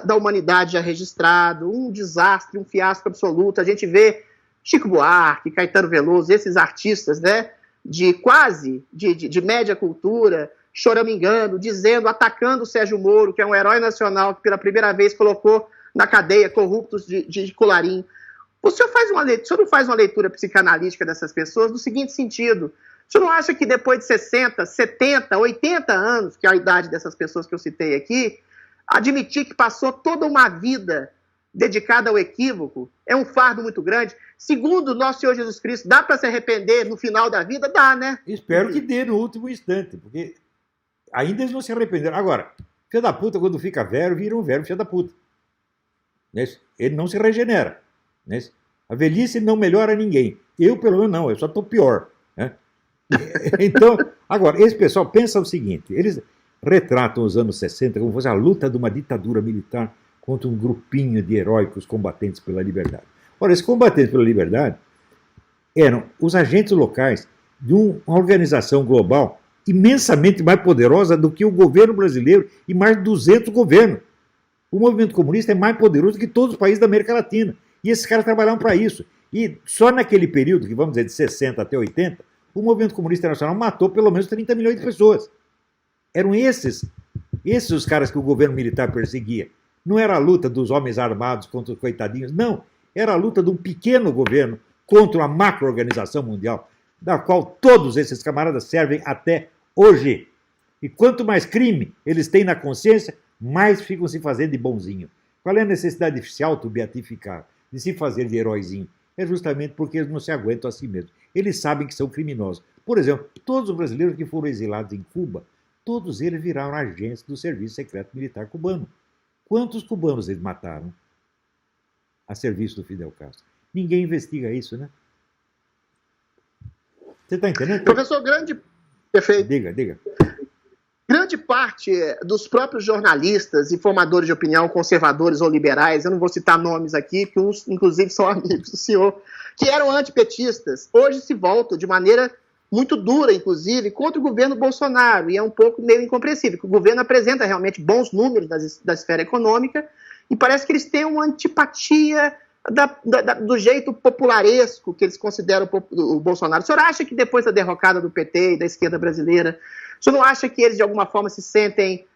Speaker 4: da humanidade já registrado, um desastre, um fiasco absoluto. A gente vê Chico Buarque, Caetano Veloso, esses artistas, né, de média cultura, choramingando, atacando o Sérgio Moro, que é um herói nacional que pela primeira vez colocou na cadeia corruptos de colarinho. O senhor não faz uma leitura psicanalítica dessas pessoas no seguinte sentido: o senhor não acha que depois de 60, 70, 80 anos, que é a idade dessas pessoas que eu citei aqui, admitir que passou toda uma vida dedicada ao equívoco é um fardo muito grande? Segundo nosso Senhor Jesus Cristo, dá para se arrepender no final da vida? Dá, né?
Speaker 2: Espero que dê no último instante, porque ainda eles não se arrependeram. Agora, filho da puta, quando fica velho, vira um velho filho da puta. Ele não se regenera. A velhice não melhora ninguém. Eu, pelo menos, não. Eu só estou pior. Né? Então, agora, esse pessoal pensa o seguinte. Eles retratam os anos 60 como fosse a luta de uma ditadura militar contra um grupinho de heróicos combatentes pela liberdade. Ora, esses combatentes pela liberdade eram os agentes locais de uma organização global imensamente mais poderosa do que o governo brasileiro e mais de 200 governos. O movimento comunista é mais poderoso que todos os países da América Latina. E esses caras trabalhavam para isso. E só naquele período, que vamos dizer de 60 até 80, o movimento comunista internacional matou pelo menos 30 milhões de pessoas. Eram esses os caras que o governo militar perseguia. Não era a luta dos homens armados contra os coitadinhos, não. Era a luta de um pequeno governo contra uma macro-organização mundial, da qual todos esses camaradas servem até hoje. E quanto mais crime eles têm na consciência, mais ficam se fazendo de bonzinho. Qual é a necessidade de se auto-beatificar, de se fazer de heróizinho? É justamente porque eles não se aguentam a si mesmos. Eles sabem que são criminosos. Por exemplo, todos os brasileiros que foram exilados em Cuba, todos eles viraram agentes do Serviço Secreto Militar cubano. Quantos cubanos eles mataram a serviço do Fidel Castro? Ninguém investiga isso, né? Você está entendendo?
Speaker 4: Professor, perfeito.
Speaker 2: Diga.
Speaker 4: Grande parte dos próprios jornalistas e formadores de opinião, conservadores ou liberais, eu não vou citar nomes aqui, que uns, inclusive, são amigos do senhor, que eram antipetistas, hoje se voltam de maneira muito dura, inclusive, contra o governo Bolsonaro, e é um pouco meio incompreensível, que o governo apresenta realmente bons números da esfera econômica, e parece que eles têm uma antipatia do jeito popularesco que eles consideram o Bolsonaro. O senhor acha que depois da derrocada do PT e da esquerda brasileira, o senhor não acha que eles, de alguma forma, se sentem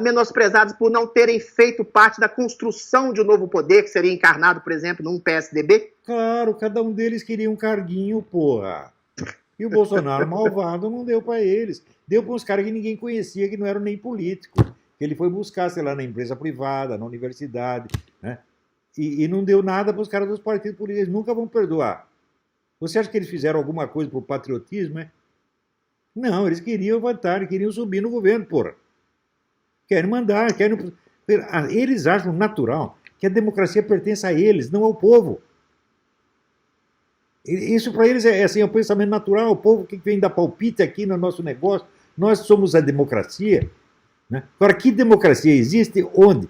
Speaker 4: menosprezados por não terem feito parte da construção de um novo poder, que seria encarnado, por exemplo, num PSDB?
Speaker 2: Claro, cada um deles queria um carguinho, porra. E o Bolsonaro, malvado, não deu para eles. Deu para uns caras que ninguém conhecia, que não eram nem políticos. Que ele foi buscar, sei lá, na empresa privada, na universidade, né? E não deu nada para os caras dos partidos políticos. Eles nunca vão perdoar. Você acha que eles fizeram alguma coisa por patriotismo, é? Não, eles queriam vantagem, queriam subir no governo, porra. Querem mandar, querem... Eles acham natural que a democracia pertence a eles, não ao povo. Isso para eles é assim, é um pensamento natural. O povo que vem dar palpite aqui no nosso negócio, nós somos a democracia. Né? Agora, que democracia existe onde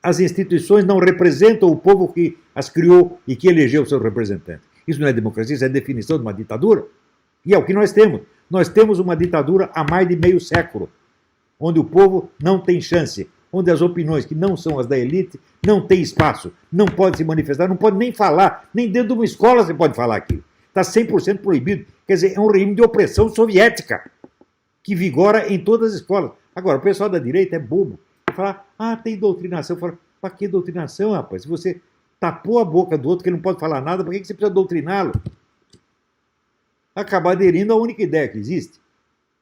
Speaker 2: as instituições não representam o povo que as criou e que elegeu seus representantes? Isso não é democracia, isso é definição de uma ditadura. E é o que nós temos. Nós temos uma ditadura há mais de meio século, onde o povo não tem chance, onde as opiniões que não são as da elite não têm espaço, não pode se manifestar, não pode nem falar, nem dentro de uma escola você pode falar aquilo. Está 100% proibido. Quer dizer, é um regime de opressão soviética que vigora em todas as escolas. Agora, o pessoal da direita é bobo. Vai falar, tem doutrinação. Fala, para que doutrinação, rapaz? Se você tapou a boca do outro que ele não pode falar nada, por que você precisa doutriná-lo? Acabar aderindo à única ideia que existe.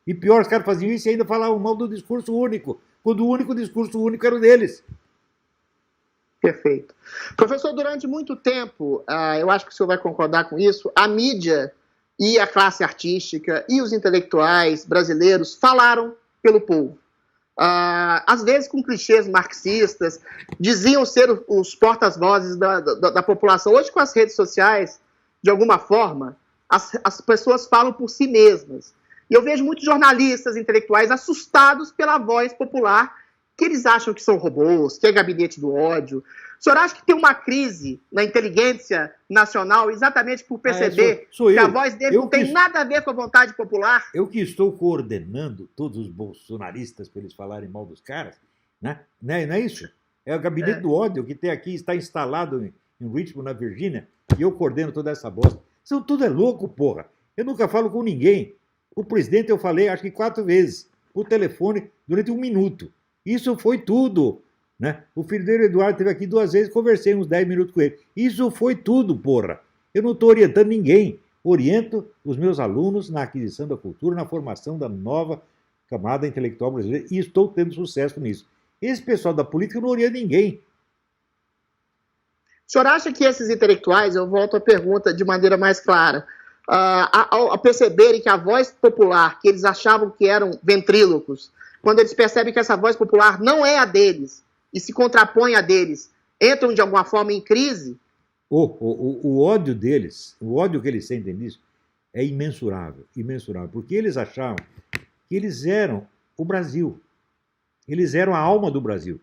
Speaker 2: E pior, os caras faziam isso e ainda falavam mal do discurso único, quando o único discurso único era o deles.
Speaker 4: Perfeito. Professor, durante muito tempo, eu acho que o senhor vai concordar com isso, a mídia e a classe artística e os intelectuais brasileiros falaram pelo povo. Às vezes com clichês marxistas, diziam ser os porta-vozes da população. Hoje, com as redes sociais, de alguma forma, as pessoas falam por si mesmas. E eu vejo muitos jornalistas intelectuais assustados pela voz popular, que eles acham que são robôs, que é gabinete do ódio. O senhor acha que tem uma crise na inteligência nacional exatamente por perceber que a voz dele não tem nada a ver com a vontade popular?
Speaker 2: Eu que estou coordenando todos os bolsonaristas para eles falarem mal dos caras, né? Não é isso? É o gabinete do ódio que tem aqui, está instalado em Richmond, na Virgínia, e eu coordeno toda essa bosta. Isso tudo é louco, porra. Eu nunca falo com ninguém. O presidente eu falei, acho que 4 vezes, por telefone, durante 1 minuto. Isso foi tudo. Né? O filho dele, Eduardo, esteve aqui 2 vezes, conversei uns 10 minutos com ele. Isso foi tudo, porra. Eu não estou orientando ninguém. Oriento os meus alunos na aquisição da cultura, na formação da nova camada intelectual brasileira, e estou tendo sucesso nisso. Esse pessoal da política não orienta ninguém.
Speaker 4: O senhor acha que esses intelectuais, eu volto à pergunta de maneira mais clara, ao perceberem que a voz popular, que eles achavam que eram ventrílocos, quando eles percebem que essa voz popular não é a deles e se contrapõe a deles, entram de alguma forma em crise?
Speaker 2: O ódio deles, o ódio que eles sentem nisso, é imensurável, imensurável, porque eles achavam que eles eram o Brasil, eles eram a alma do Brasil.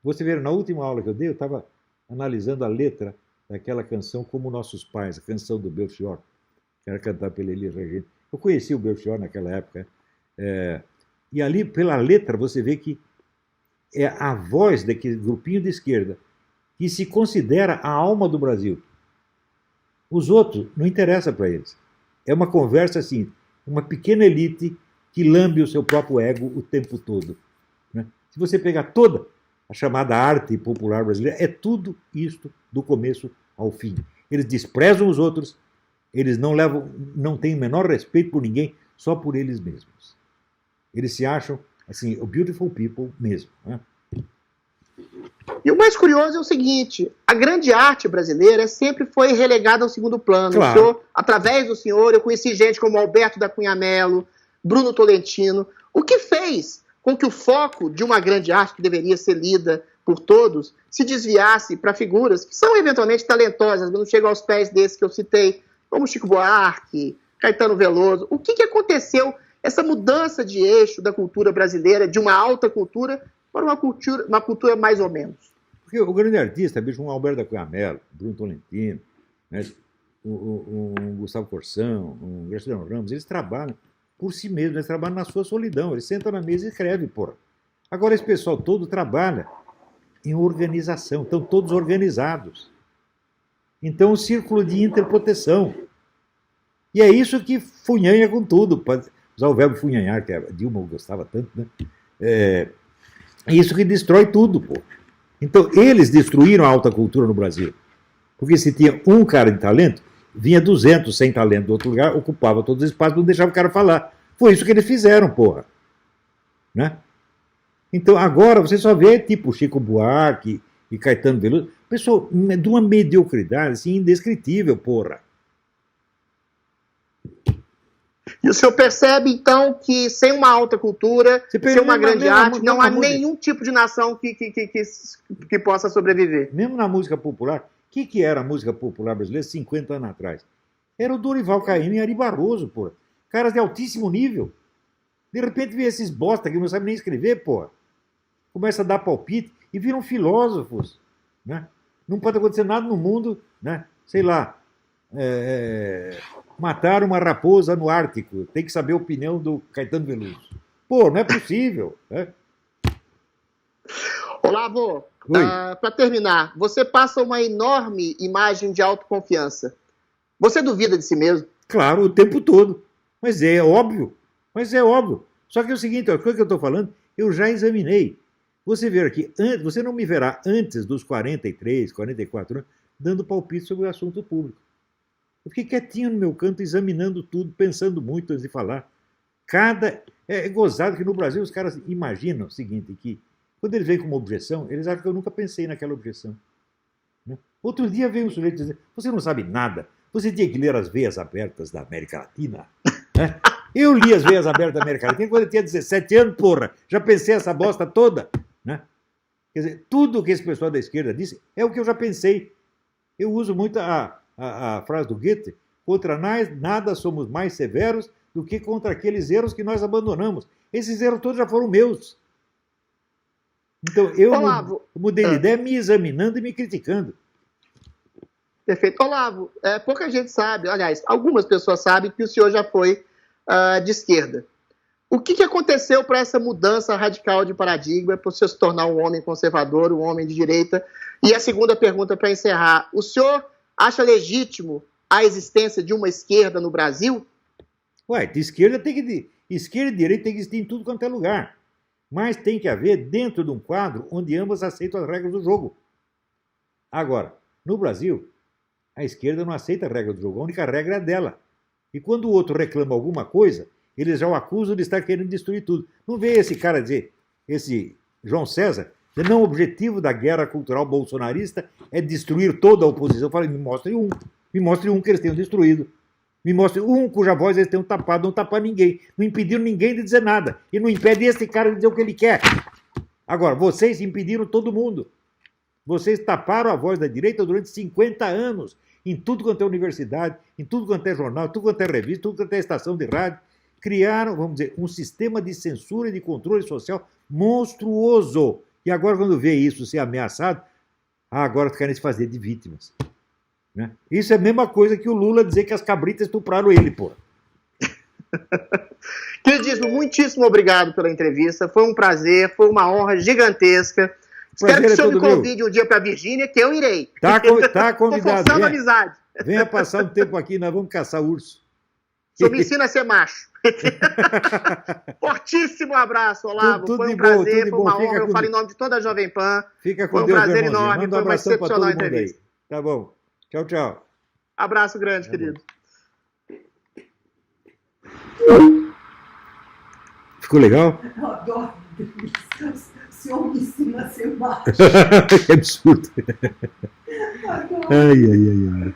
Speaker 2: Você vê, na última aula que eu dei, eu estava analisando a letra daquela canção Como Nossos Pais, a canção do Belchior, que era cantada pela Elis Regina. Eu conheci o Belchior naquela época, e ali, pela letra, você vê que é a voz daquele grupinho de esquerda que se considera a alma do Brasil. Os outros não interessa para eles. É uma conversa assim, uma pequena elite que lambe o seu próprio ego o tempo todo. Né? Se você pegar toda a chamada arte popular brasileira, é tudo isto do começo ao fim. Eles desprezam os outros, eles não têm o menor respeito por ninguém, só por eles mesmos. Eles se acham, assim, o beautiful people mesmo. Né?
Speaker 4: E o mais curioso é o seguinte, a grande arte brasileira sempre foi relegada ao segundo plano.
Speaker 2: Claro.
Speaker 4: O senhor, através do senhor, eu conheci gente como Alberto da Cunha Mello, Bruno Tolentino, o que fez com que o foco de uma grande arte que deveria ser lida por todos se desviasse para figuras que são eventualmente talentosas, mas não chegam aos pés desses que eu citei, como Chico Buarque, Caetano Veloso. O que aconteceu, essa mudança de eixo da cultura brasileira, de uma alta cultura para uma cultura mais ou menos?
Speaker 2: Porque o grande artista, bicho, um Alberto da Cunha Mello, Bruno Tolentino, né, um Gustavo Corsão, um Graciliano Ramos, eles trabalham por si mesmos, eles trabalham na sua solidão, eles sentam na mesa e escrevem, porra. Agora esse pessoal todo trabalha em organização, estão todos organizados. Então, um círculo de interproteção. E é isso que funhanha com tudo. Usar o verbo funhanhar, que a Dilma gostava tanto, né? É isso que destrói tudo, pô. Então, eles destruíram a alta cultura no Brasil. Porque se tinha um cara de talento, vinha 200 sem talento do outro lugar, ocupava todos os espaços, não deixava o cara falar. Foi isso que eles fizeram, porra. Né? Então, agora, você só vê, tipo, Chico Buarque e Caetano Veloso, pessoal de uma mediocridade, assim, indescritível, porra.
Speaker 4: E o senhor percebe, então, que sem uma alta cultura, sem uma grande arte, não há nenhum tipo de nação que possa sobreviver.
Speaker 2: Mesmo na música popular, o que era a música popular brasileira 50 anos atrás? Era o Dorival Caymmi e Ari Barroso, pô. Caras de altíssimo nível. De repente vem esses bosta que não sabem nem escrever, pô. Começa a dar palpite e viram filósofos, né? Não pode acontecer nada no mundo, né? Sei lá, matar uma raposa no Ártico. Tem que saber a opinião do Caetano Veloso. Pô, não é possível, né?
Speaker 4: Olavo, para terminar, você passa uma enorme imagem de autoconfiança. Você duvida de si mesmo?
Speaker 2: Claro, o tempo todo. Mas é óbvio. Só que é o seguinte, a coisa que eu estou falando, eu já examinei. Você ver aqui, você não me verá antes dos 43, 44 anos, dando palpite sobre o assunto público. Eu fiquei quietinho no meu canto, examinando tudo, pensando muito antes de falar. É gozado que no Brasil os caras imaginam o seguinte, que quando eles vêm com uma objeção, eles acham que eu nunca pensei naquela objeção. Né? Outro dia veio um sujeito dizer, você não sabe nada, você tinha que ler As Veias Abertas da América Latina. Né? Eu li As Veias Abertas da América Latina quando eu tinha 17 anos, porra. Já pensei essa bosta toda. Né? Quer dizer, tudo que esse pessoal da esquerda disse é o que eu já pensei. Eu uso muito a frase do Goethe, contra nós nada somos mais severos do que contra aqueles erros que nós abandonamos. Esses erros todos já foram meus. Então, eu mudei de ideia me examinando e me criticando.
Speaker 4: Perfeito. Olavo, pouca gente sabe, aliás, algumas pessoas sabem que o senhor já foi de esquerda. O que aconteceu para essa mudança radical de paradigma, para o senhor se tornar um homem conservador, um homem de direita? E a segunda pergunta para encerrar, o senhor acha legítimo a existência de uma esquerda no Brasil?
Speaker 2: Ué, de esquerda esquerda e direita tem que existir em tudo quanto é lugar. Mas tem que haver dentro de um quadro onde ambas aceitam as regras do jogo. Agora, no Brasil, a esquerda não aceita a regra do jogo, a única regra é a dela. E quando o outro reclama alguma coisa, eles já o acusam de estar querendo destruir tudo. Não vê esse cara dizer, esse João César, não, o objetivo da guerra cultural bolsonarista é destruir toda a oposição. Eu falei, me mostre um que eles tenham destruído. Me mostre um cuja voz eles tenham tapado, não tapar ninguém. Não impediram ninguém de dizer nada. E não impede esse cara de dizer o que ele quer. Agora, vocês impediram todo mundo. Vocês taparam a voz da direita durante 50 anos. Em tudo quanto é universidade, em tudo quanto é jornal, tudo quanto é revista, tudo quanto é estação de rádio. Criaram, vamos dizer, um sistema de censura e de controle social monstruoso. E agora, quando vê isso ser ameaçado, agora querem se fazer de vítimas. Né? Isso é a mesma coisa que o Lula dizer que as cabritas estupraram ele, pô.
Speaker 4: Queridíssimo, muitíssimo obrigado pela entrevista. Foi um prazer, foi uma honra gigantesca. Espero que o senhor me convide um dia para Virgínia, que eu irei.
Speaker 2: Tá convidado.
Speaker 4: Estou forçando a amizade.
Speaker 2: Venha passar um tempo aqui, nós vamos caçar urso.
Speaker 4: O senhor me ensina a ser macho. Fortíssimo abraço, Olavo.
Speaker 2: Tudo
Speaker 4: foi um
Speaker 2: bom,
Speaker 4: prazer, foi uma honra. Eu falo em nome de toda a Jovem Pan.
Speaker 2: Fica com
Speaker 4: foi um
Speaker 2: Deus,
Speaker 4: prazer enorme,
Speaker 2: manda
Speaker 4: foi uma
Speaker 2: abração para todo
Speaker 4: excepcional
Speaker 2: mundo
Speaker 4: entrevista.
Speaker 2: aí. Tá bom. Tchau, tchau.
Speaker 4: Abraço grande, querido.
Speaker 2: Ficou legal?
Speaker 5: Eu adoro entrevistas. O senhor me ensina a ser macho.
Speaker 2: Que absurdo. Ai.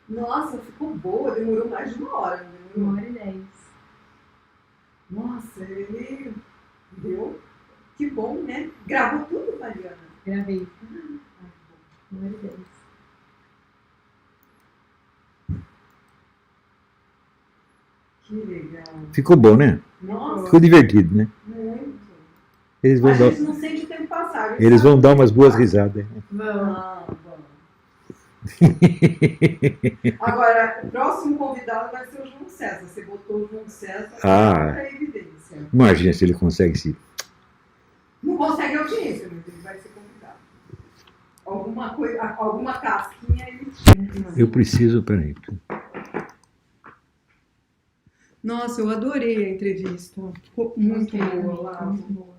Speaker 5: Nossa, ficou boa, demorou mais de uma hora.
Speaker 6: Uma hora e 10.
Speaker 5: Nossa, ele deu. Que bom, né? Gravou tudo, Mariana?
Speaker 6: Gravei. 1 hora e 10.
Speaker 5: Que legal.
Speaker 2: Ficou bom, né?
Speaker 5: Nossa,
Speaker 2: Ficou divertido, né?
Speaker 5: muito.
Speaker 2: Eles vão
Speaker 5: A
Speaker 2: dar,
Speaker 5: gente não sente o tempo passar. a gente
Speaker 2: eles
Speaker 5: sabe
Speaker 2: vão
Speaker 5: o
Speaker 2: dar
Speaker 5: tempo
Speaker 2: umas boas
Speaker 5: passar.
Speaker 2: risadas.
Speaker 5: Vamos. Agora, o próximo convidado vai ser o João César. Você botou o João César para evidência.
Speaker 2: Imagina se ele consegue se...
Speaker 5: Não consegue audiência, mas ele vai ser convidado. Alguma casquinha ele tinha.
Speaker 2: Eu preciso... Peraí.
Speaker 5: Nossa, eu adorei a entrevista. Ficou muito
Speaker 6: Gostei,
Speaker 5: boa lá.
Speaker 6: muito boa.